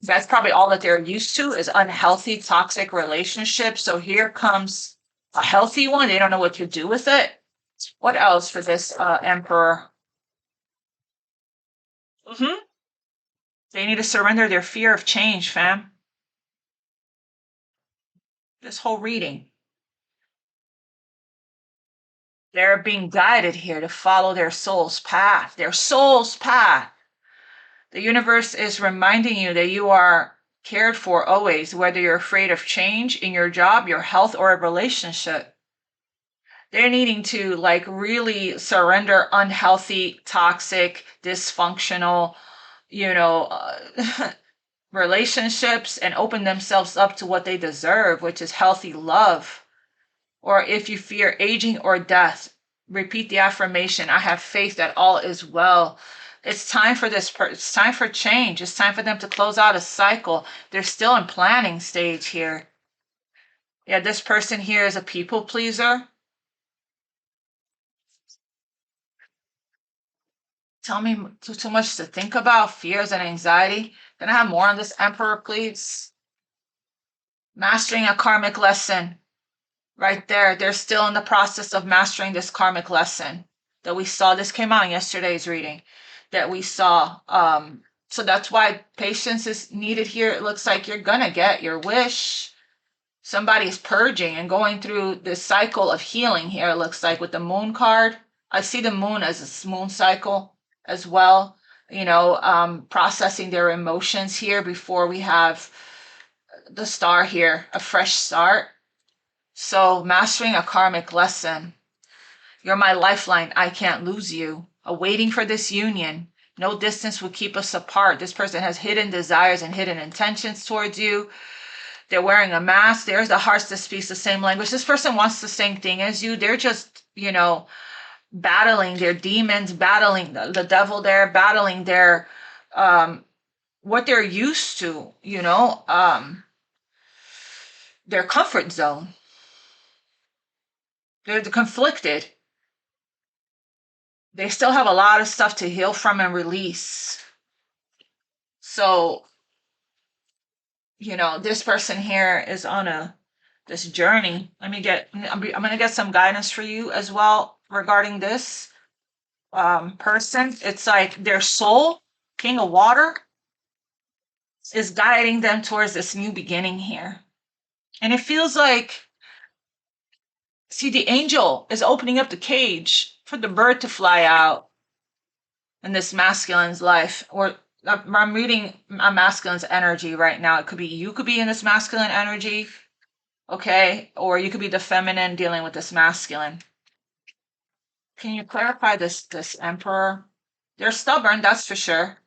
That's probably all that they're used to is unhealthy, toxic relationships. So here comes a healthy one. They don't know what to do with it. What else for this Emperor? They need to surrender their fear of change, fam. This whole reading. They're being guided here to follow their soul's path. Their soul's path. The universe is reminding you that you are cared for always, whether you're afraid of change in your job, your health, or a relationship. They're needing to really surrender unhealthy, toxic, dysfunctional, relationships and open themselves up to what they deserve, which is healthy love. Or if you fear aging or death, repeat the affirmation, I have faith that all is well. It's time for it's time for change. It's time for them to close out a cycle. They're still in planning stage here. Yeah, this person here is a people pleaser. Tell me too much to think about, fears and anxiety. Can I have more on this Emperor, please? Mastering a karmic lesson. Right there. They're still in the process of mastering this karmic lesson that we saw. This came out in yesterday's reading that we saw. So that's why patience is needed here. It looks like you're going to get your wish. Somebody's purging and going through this cycle of healing here, it looks like, with the moon card. I see the moon as a moon cycle as well, processing their emotions here before we have the star here, a fresh start. So mastering a karmic lesson. You're my lifeline. I can't lose you. Awaiting for this union. No distance will keep us apart. This person has hidden desires and hidden intentions towards you. They're wearing a mask. There's the hearts that speaks the same language. This person wants the same thing as you. They're just, battling their demons, battling the devil there, battling their, what they're used to, their comfort zone. They're conflicted. They still have a lot of stuff to heal from and release. So, this person here is on this journey. I'm going to get some guidance for you as well regarding this person. It's like their soul, King of Water, is guiding them towards this new beginning here. And it feels like, see, the angel is opening up the cage for the bird to fly out in this masculine's life, or I'm reading a masculine's energy right now. It could be you could be in this masculine energy, okay? Or you could be the feminine dealing with this masculine. Can you clarify this emperor? They're stubborn, that's for sure.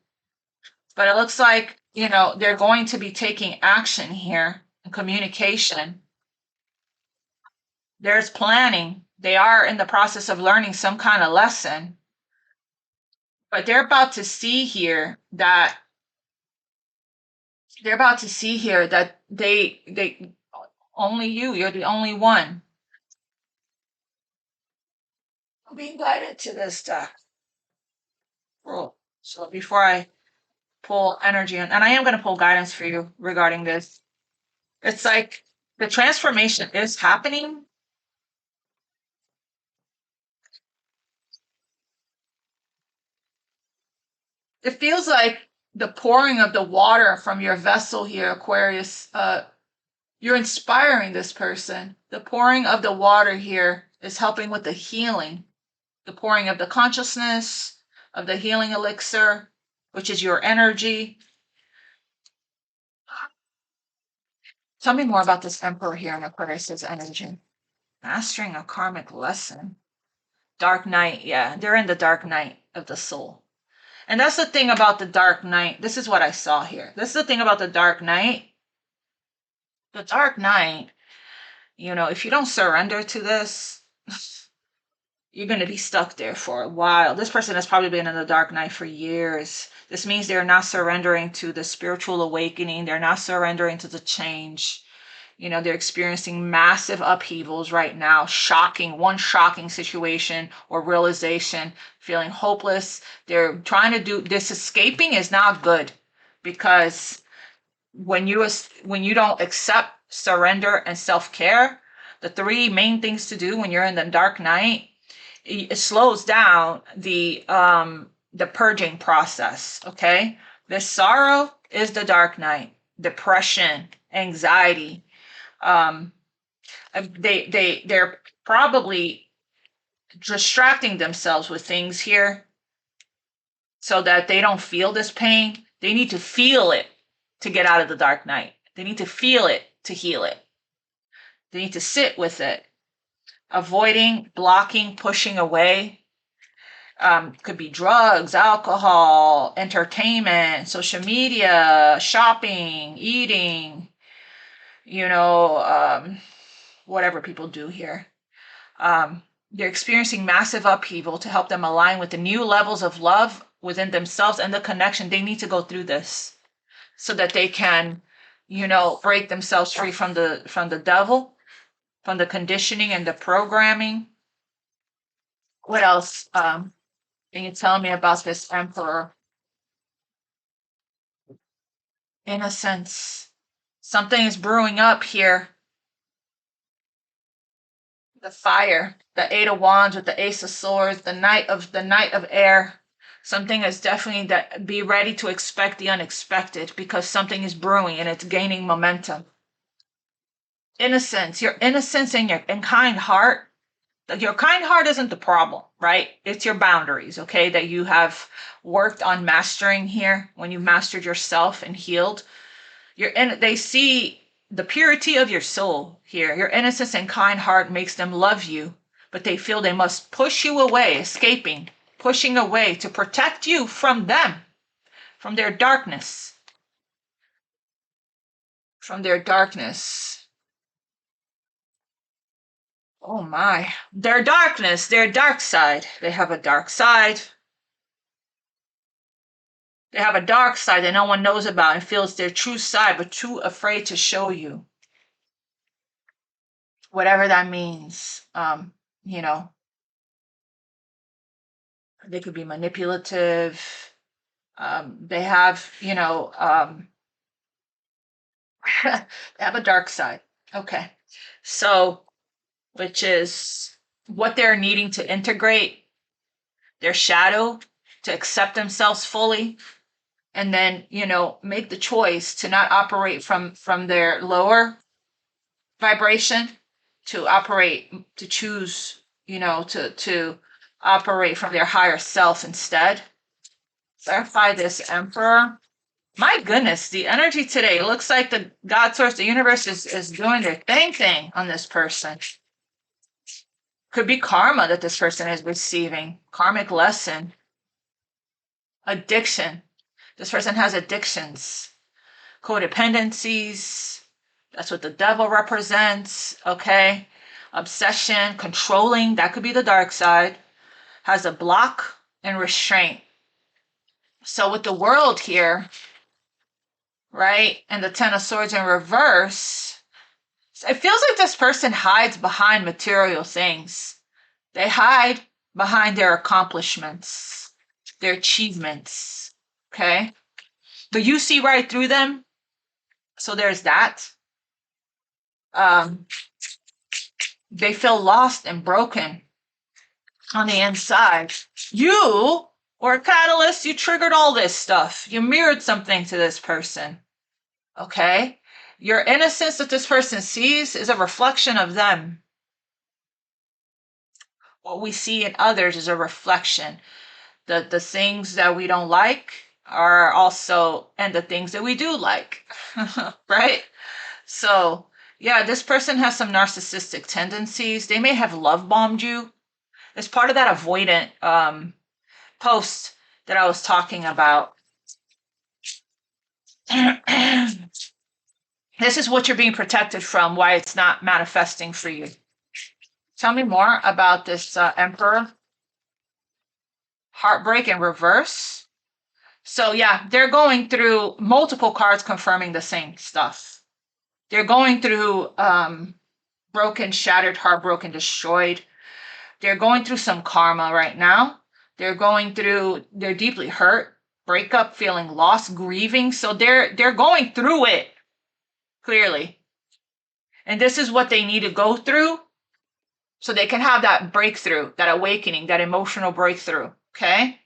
But it looks like, they're going to be taking action here in communication. There's planning. They are in the process of learning some kind of lesson. But they're about to see here that they only you're the only one being guided to this stuff. So before I pull energy, and I am going to pull guidance for you regarding this, it's like the transformation is happening. It feels like the pouring of the water from your vessel here, Aquarius. You're inspiring this person. The pouring of the water here is helping with the healing, the pouring of the consciousness, of the healing elixir, which is your energy. Tell me more about this emperor here in Aquarius's energy. Mastering a karmic lesson. Dark night, yeah, they're in the dark night of the soul. And that's the thing about the dark night. This is what I saw here. This is the thing about the dark night. The dark night, if you don't surrender to this, you're going to be stuck there for a while. This person has probably been in the dark night for years. This means they're not surrendering to the spiritual awakening. They're not surrendering to the change. They're experiencing massive upheavals right now, one shocking situation or realization, feeling hopeless. They're trying to do this. Escaping is not good, because when you don't accept surrender and self-care, the three main things to do when you're in the dark night, it slows down the purging process. Okay, the sorrow is the dark night, depression, anxiety. They're probably distracting themselves with things here so that they don't feel this pain. They need to feel it to get out of the dark night. They need to feel it to heal it. They need to sit with it. Avoiding, blocking, pushing away. Could be drugs, alcohol, entertainment, social media, shopping, eating, whatever people do here. They're experiencing massive upheaval. To help them align with the new levels of love within themselves and the connection, they need to go through this so that they can, break themselves free from the devil, from the conditioning and the programming. What else can you tell me about this emperor? Innocence. Something is brewing up here. The fire, the Eight of Wands with the Ace of Swords, the Knight of Air. Something is definitely that. Be ready to expect the unexpected, because something is brewing and it's gaining momentum. Innocence, your innocence and your kind heart. Your kind heart isn't the problem, right? It's your boundaries, okay, that you have worked on mastering here. When you've mastered yourself and healed, they see the purity of your soul here. Your innocence and kind heart makes them love you, but they feel they must push you away, escaping, pushing away to protect you from them, from their darkness. From their darkness. Oh my. Their darkness, their dark side. They have a dark side. They have a dark side that no one knows about and feels their true side, but too afraid to show you. Whatever that means. They could be manipulative. They have, they have a dark side. Okay. So, which is what they're needing to integrate their shadow, to accept themselves fully, and then, make the choice to not operate from their lower vibration, to choose, to operate from their higher self instead. Clarify this, Emperor. My goodness, the energy today looks like the God source, the universe is doing their thing on this person. Could be karma that this person is receiving, karmic lesson, addiction. This person has addictions, codependencies. That's what the devil represents, okay? Obsession, controlling, that could be the dark side. Has a block and restraint. So with the world here, right, and the Ten of Swords in reverse, it feels like this person hides behind material things. They hide behind their accomplishments, their achievements, okay? But you see right through them. So there's that. They feel lost and broken on the inside. You or a catalyst, you triggered all this stuff. You mirrored something to this person. Okay? Your innocence that this person sees is a reflection of them. What we see in others is a reflection. The things that we don't like are also, and the things that we do like, right? So, yeah, this person has some narcissistic tendencies. They may have love bombed you. It's part of that avoidant post that I was talking about. This is what you're being protected from, why it's not manifesting for you. Tell me more about this Emperor. Heartbreak in reverse. So yeah, they're going through multiple cards confirming the same stuff. They're going through broken, shattered, heartbroken, destroyed. They're going through some karma right now. They're deeply hurt, breakup, feeling lost, grieving. So they're going through it, clearly. And this is what they need to go through so they can have that breakthrough, that awakening, that emotional breakthrough, okay?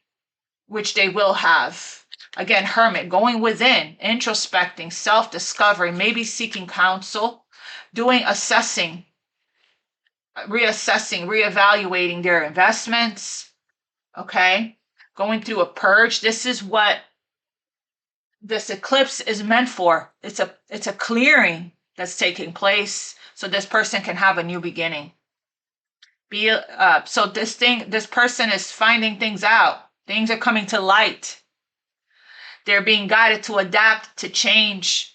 Which they will have. Again, Hermit, going within, introspecting, self-discovery, maybe seeking counsel, doing assessing, reassessing, reevaluating their investments, okay? Going through a purge. This is what this eclipse is meant for. It's a clearing that's taking place so this person can have a new beginning. So this person is finding things out. Things are coming to light. They're being guided to adapt, to change,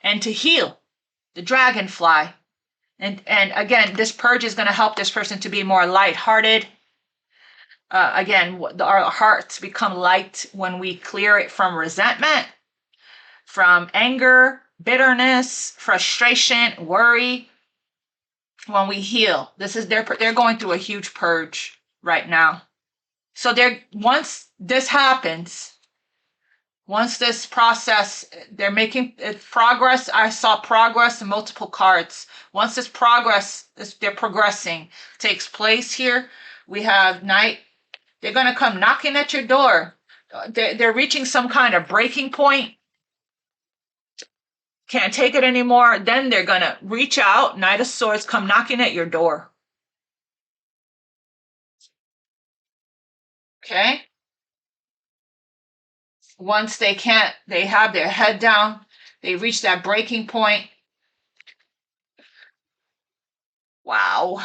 and to heal. The dragonfly. And again, this purge is going to help this person to be more lighthearted. Again, our hearts become light when we clear it from resentment, from anger, bitterness, frustration, worry. When we heal, they're going through a huge purge right now. So once this happens, once this process, they're making progress. I saw progress in multiple cards. Once this progress, they're progressing, takes place here, we have night. They're going to come knocking at your door. They're reaching some kind of breaking point. Can't take it anymore. Then they're going to reach out, Knight of Swords, come knocking at your door. Okay? Once they have their head down, they reach that breaking point. Wow.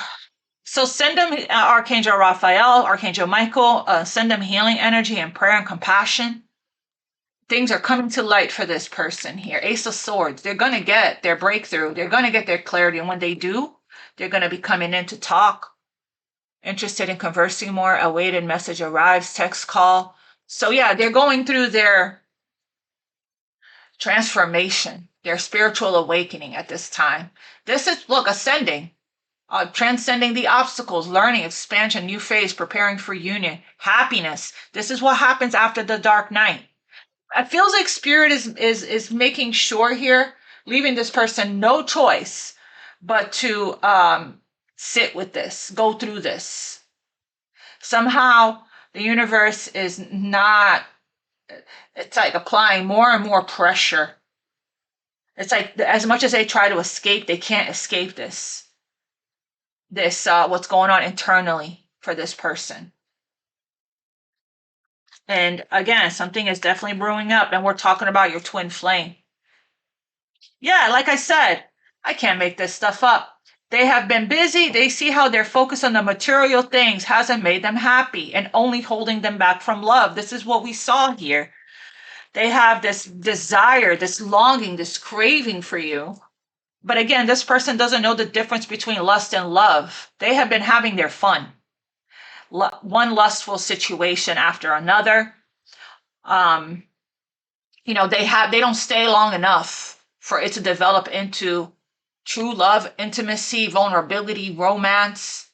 So send them Archangel Raphael, Archangel Michael, send them healing energy and prayer and compassion. Things are coming to light for this person here. Ace of Swords. They're going to get their breakthrough. They're going to get their clarity. And when they do, they're going to be coming in to talk. Interested in conversing more. Awaited message arrives. Text call. So yeah, they're going through their transformation, their spiritual awakening at this time. This is, look, ascending. Transcending the obstacles, learning, expansion, new phase, preparing for union, happiness. This is what happens after the dark night. It feels like Spirit is making sure here, leaving this person no choice but to sit with this, go through this. Somehow the universe is not, it's like applying more and more pressure. It's like as much as they try to escape, they can't escape this what's going on internally for this person. And again, something is definitely brewing up, and we're talking about your twin flame. Yeah, like I said, I can't make this stuff up. They have been busy. They see how their focus on the material things hasn't made them happy and only holding them back from love. This is what we saw here. They have this desire, this longing, this craving for you. But again, this person doesn't know the difference between lust and love. They have been having their fun. One lustful situation after another. Um, they don't stay long enough for it to develop into true love, intimacy, vulnerability, romance.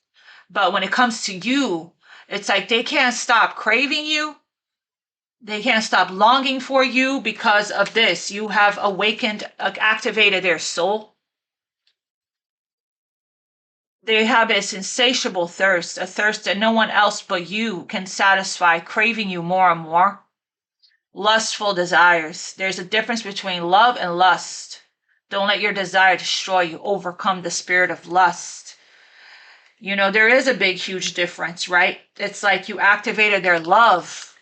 But when it comes to you, it's like they can't stop craving you. They can't stop longing for you because of this. You have awakened, activated their soul. They have this insatiable thirst, a thirst that no one else but you can satisfy, craving you more and more. Lustful desires. There's a difference between love and lust. Don't let your desire destroy you. Overcome the spirit of lust. There is a big, huge difference, right? It's like you activated their love.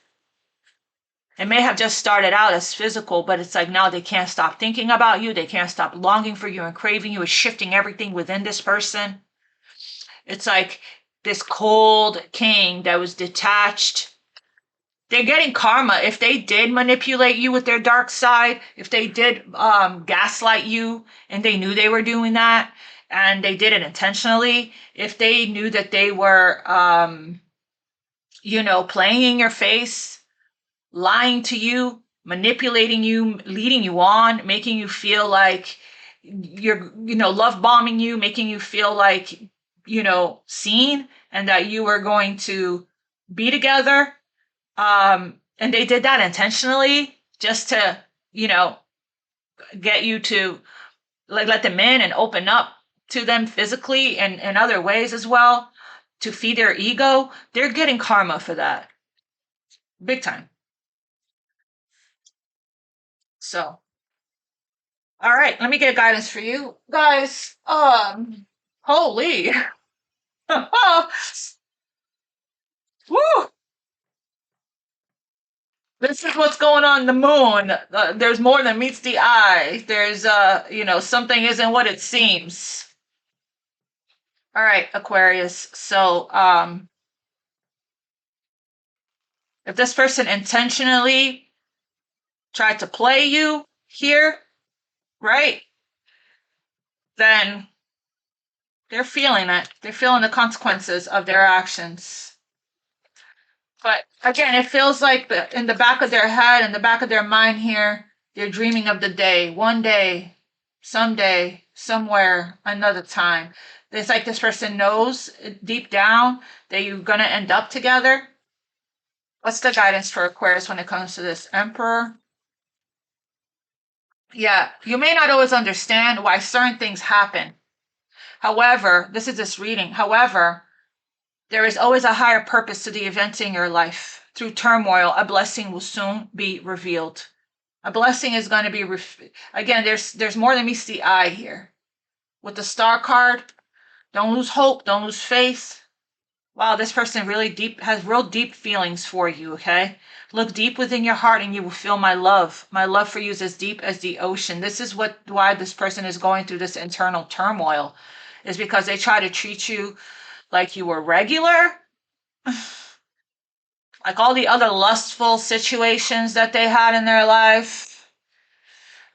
It may have just started out as physical, but it's like now they can't stop thinking about you. They can't stop longing for you and craving you. It's shifting everything within this person. It's like this cold king that was detached. They're getting karma. If they did manipulate you with their dark side, if they did gaslight you and they knew they were doing that and they did it intentionally, if they knew that they were, playing in your face, lying to you, manipulating you, leading you on, making you feel like love bombing you, making you feel like, seen and that you were going to be together. And they did that intentionally just to, get you to like let them in and open up to them physically and in other ways as well to feed their ego. They're getting karma for that. Big time. So, all right, let me get guidance for you guys. Holy. Woo! This is what's going on in the moon. There's more than meets the eye. There's, something isn't what it seems. All right, Aquarius. So, if this person intentionally tried to play you here, right, then they're feeling it. They're feeling the consequences of their actions. But again, it feels like in the back of their head, in the back of their mind here, they're dreaming of the one day, someday, somewhere, another time. It's like this person knows deep down that you're going to end up together. What's the guidance for Aquarius when it comes to this Emperor? Yeah, you may not always understand why certain things happen. However, this is this reading. However, there is always a higher purpose to the events in your life. Through turmoil, a blessing will soon be revealed. A blessing is going to be, again, there's more than meets the eye here. With the star card, don't lose hope, don't lose faith. Wow, this person has real deep feelings for you, okay? Look deep within your heart and you will feel my love. My love for you is as deep as the ocean. This is why this person is going through this internal turmoil, is because they try to treat you like you were regular, like all the other lustful situations that they had in their life.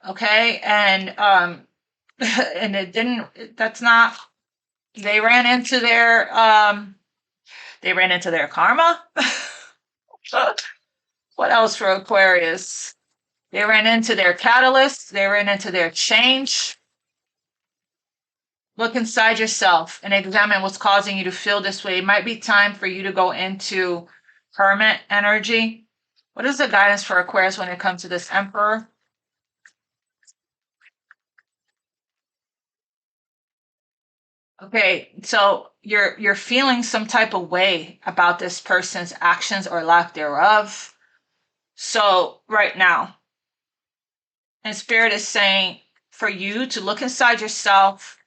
Okay, and and it didn't. That's not. They ran into their karma. What else for Aquarius? They ran into their catalyst. They ran into their change. Look inside yourself and examine what's causing you to feel this way. It might be time for you to go into hermit energy. What is the guidance for Aquarius when it comes to this Emperor? Okay, so you're feeling some type of way about this person's actions or lack thereof. So right now, and Spirit is saying for you to look inside yourself,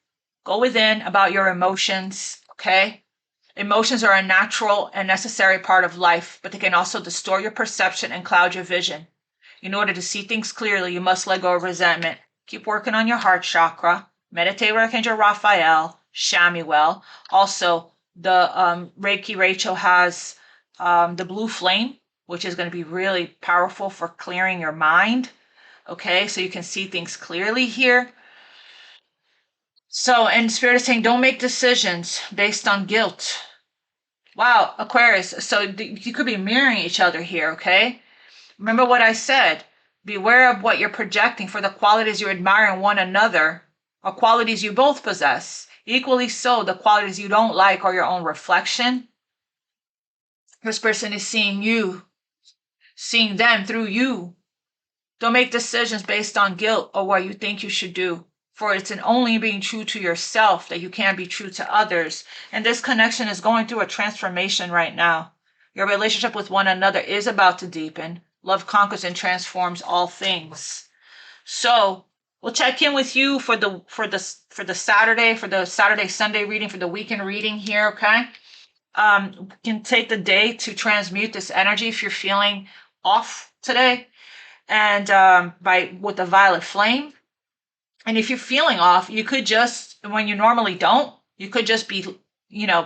go within about your emotions, okay? Emotions are a natural and necessary part of life, but they can also distort your perception and cloud your vision. In order to see things clearly, you must let go of resentment. Keep working on your heart chakra. Meditate with Archangel Raphael, Shamuel. Also, the Reiki Rachel has the blue flame, which is going to be really powerful for clearing your mind. Okay, so you can see things clearly here. So, and Spirit is saying, don't make decisions based on guilt. Wow, Aquarius. So you could be mirroring each other here, okay? Remember what I said. Beware of what you're projecting, for the qualities you admire in one another are qualities you both possess. Equally so, the qualities you don't like are your own reflection. This person is seeing you, seeing them through you. Don't make decisions based on guilt or what you think you should do, for it's in only being true to yourself that you can be true to others. And this connection is going through a transformation right now. Your relationship with one another is about to deepen. Love conquers and transforms all things. So we'll check in with you for the Saturday Sunday reading, for the weekend reading here. Okay. You can take the day to transmute this energy if you're feeling off today, and with the violet flame. And if you're feeling off, you could just, when you normally don't, you could just be,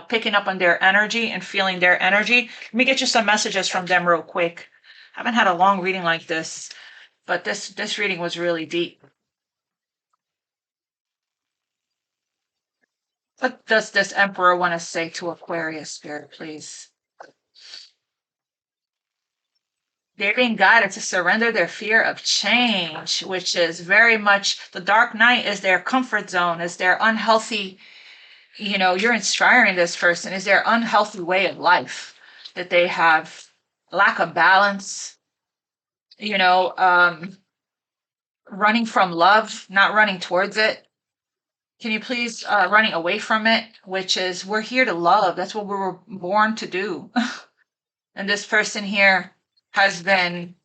picking up on their energy and feeling their energy. Let me get you some messages from them real quick. I haven't had a long reading like this, but this reading was really deep. What does this Emperor want to say to Aquarius, Spirit, please? They're being guided to surrender their fear of change, which is very much the dark night is their comfort zone, is their unhealthy, you're inspiring this person, is their unhealthy way of life that they have, lack of balance, running from love, not running towards it. Can you please running away from it, which is we're here to love. That's what we were born to do. And this person here has been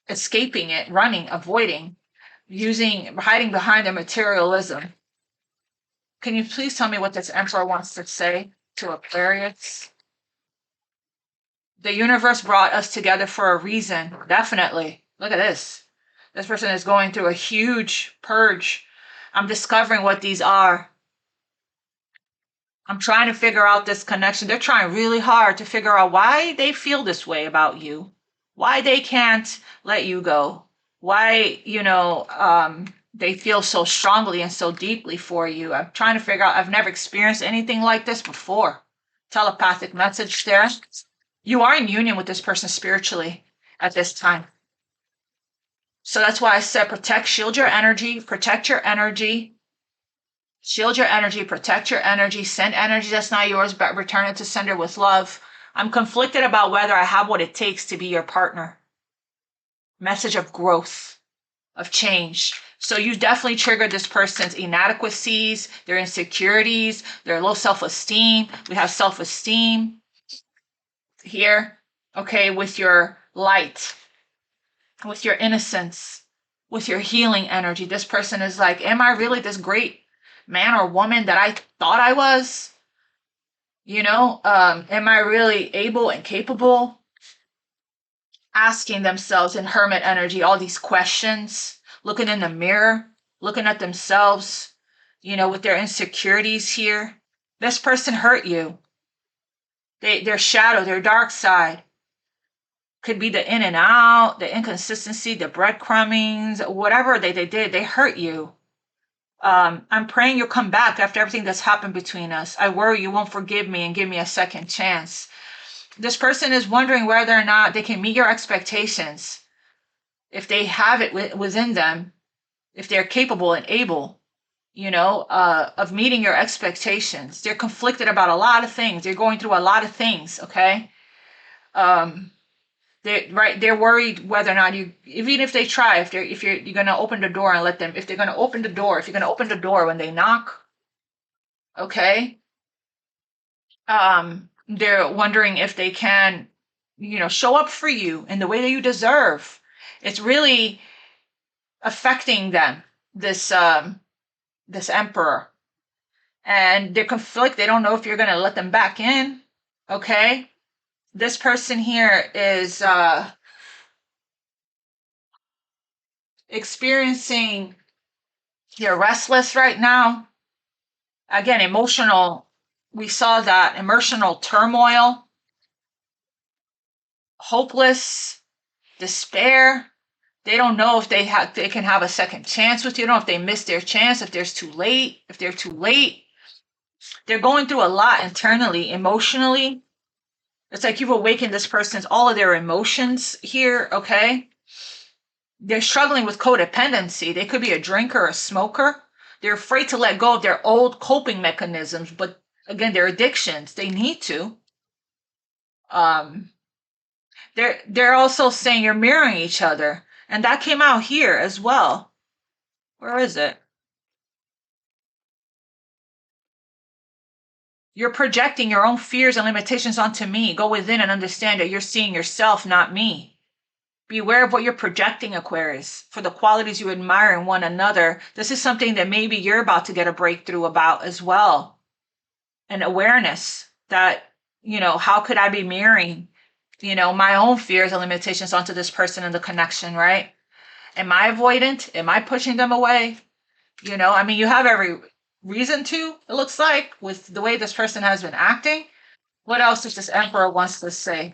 escaping it, running, avoiding, hiding behind their materialism. Can you please tell me what this Emperor wants to say to Aquarius? The universe brought us together for a reason. Definitely. Look at this. This person is going through a huge purge. I'm discovering what these are. I'm trying to figure out this connection. They're trying really hard to figure out why they feel this way about you, why they can't let you go, why, they feel so strongly and so deeply for you. I'm trying to figure out, I've never experienced anything like this before. Telepathic message there. You are in union with this person spiritually at this time. So that's why I said shield your energy, protect your energy. Shield your energy, protect your energy, send energy that's not yours, but return it to sender with love. I'm conflicted about whether I have what it takes to be your partner. Message of growth, of change. So you definitely triggered this person's inadequacies, their insecurities, their low self-esteem. We have self-esteem here, okay, with your light, with your innocence, with your healing energy. This person is like, am I really this great man or woman that I thought I was? Am I really able and capable? Asking themselves in hermit energy all these questions, looking in the mirror, looking at themselves, with their insecurities here. This person hurt you. Their shadow, their dark side could be the in and out, the inconsistency, the breadcrumbings, whatever they did, they hurt you. I'm praying you'll come back after everything that's happened between us. I worry you won't forgive me and give me a second chance. This person is wondering whether or not they can meet your expectations. If they have it within them, if they're capable and able, of meeting your expectations. They're conflicted about a lot of things. They're going through a lot of things, okay? They're worried whether or not even if they try, if you're going to open the door and let them, if you're going to open the door when they knock, okay? They're wondering if they can, show up for you in the way that you deserve. It's really affecting them, this Emperor. and they're conflicted. They don't know if you're going to let them back in. Okay. This person here is experiencing, they're restless right now. Again, emotional, we saw that emotional turmoil, hopeless, despair. They don't know if they can have a second chance with you. Don't know if they missed their chance, if there's too late, if they're too late. They're going through a lot internally, emotionally. It's like you've awakened this person's all of their emotions here, okay? They're struggling with codependency. They could be a drinker or a smoker. They're afraid to let go of their old coping mechanisms, but again, their addictions. They need to. Um, they're also saying you're mirroring each other, and that came out here as well. Where is it? You're projecting your own fears and limitations onto me. Go within and understand that you're seeing yourself, not me. Beware of what you're projecting, Aquarius, for the qualities you admire in one another. This is something that maybe you're about to get a breakthrough about as well. An awareness that, how could I be mirroring, my own fears and limitations onto this person and the connection, right? Am I avoidant? Am I pushing them away? You have every reason to, it looks like, with the way this person has been acting. What else does this emperor wants to say?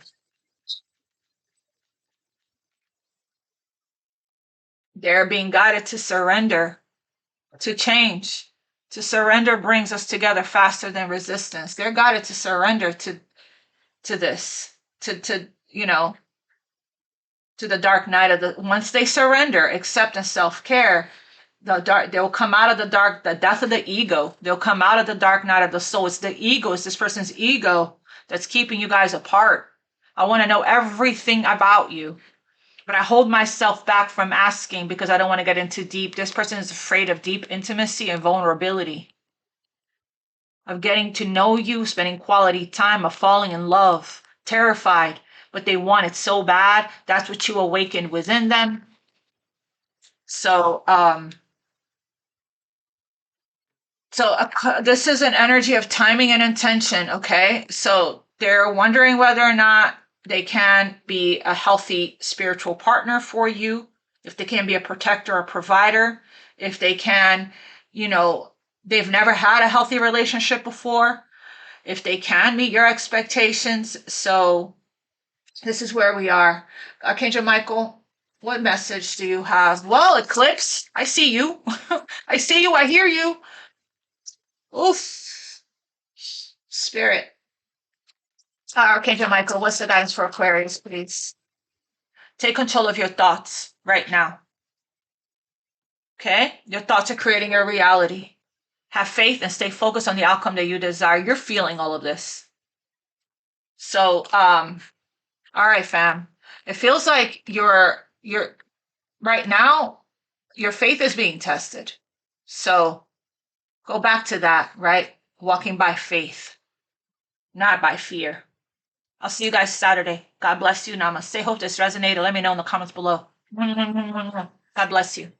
They're being guided to surrender, to change. To surrender brings us together faster than resistance. They're guided to surrender to this, to the dark night of the. Once they surrender, acceptance, self-care, they'll come out of the dark, the death of the ego. They'll come out of the dark night of the soul. It's the ego, it's this person's ego that's keeping you guys apart. I want to know everything about you, but I hold myself back from asking because I don't want to get into deep. This person is afraid of deep intimacy and vulnerability, of getting to know you, spending quality time, of falling in love, terrified, but they want it so bad. That's what you awakened within them. So, this is an energy of timing and intention, okay? So they're wondering whether or not they can be a healthy spiritual partner for you, if they can be a protector or provider, if they can, they've never had a healthy relationship before, if they can meet your expectations. So this is where we are. Archangel Michael, what message do you have? Well, Eclipse, I see you. I see you. I hear you. Oof. Spirit. Archangel Michael, what's the guidance for Aquarius, please? Take control of your thoughts right now. Okay? Your thoughts are creating your reality. Have faith and stay focused on the outcome that you desire. You're feeling all of this. So, all right, fam. It feels like you're right now, your faith is being tested. So go back to that, right? Walking by faith, not by fear. I'll see you guys Saturday. God bless you. Namaste. Hope this resonated. Let me know in the comments below. God bless you.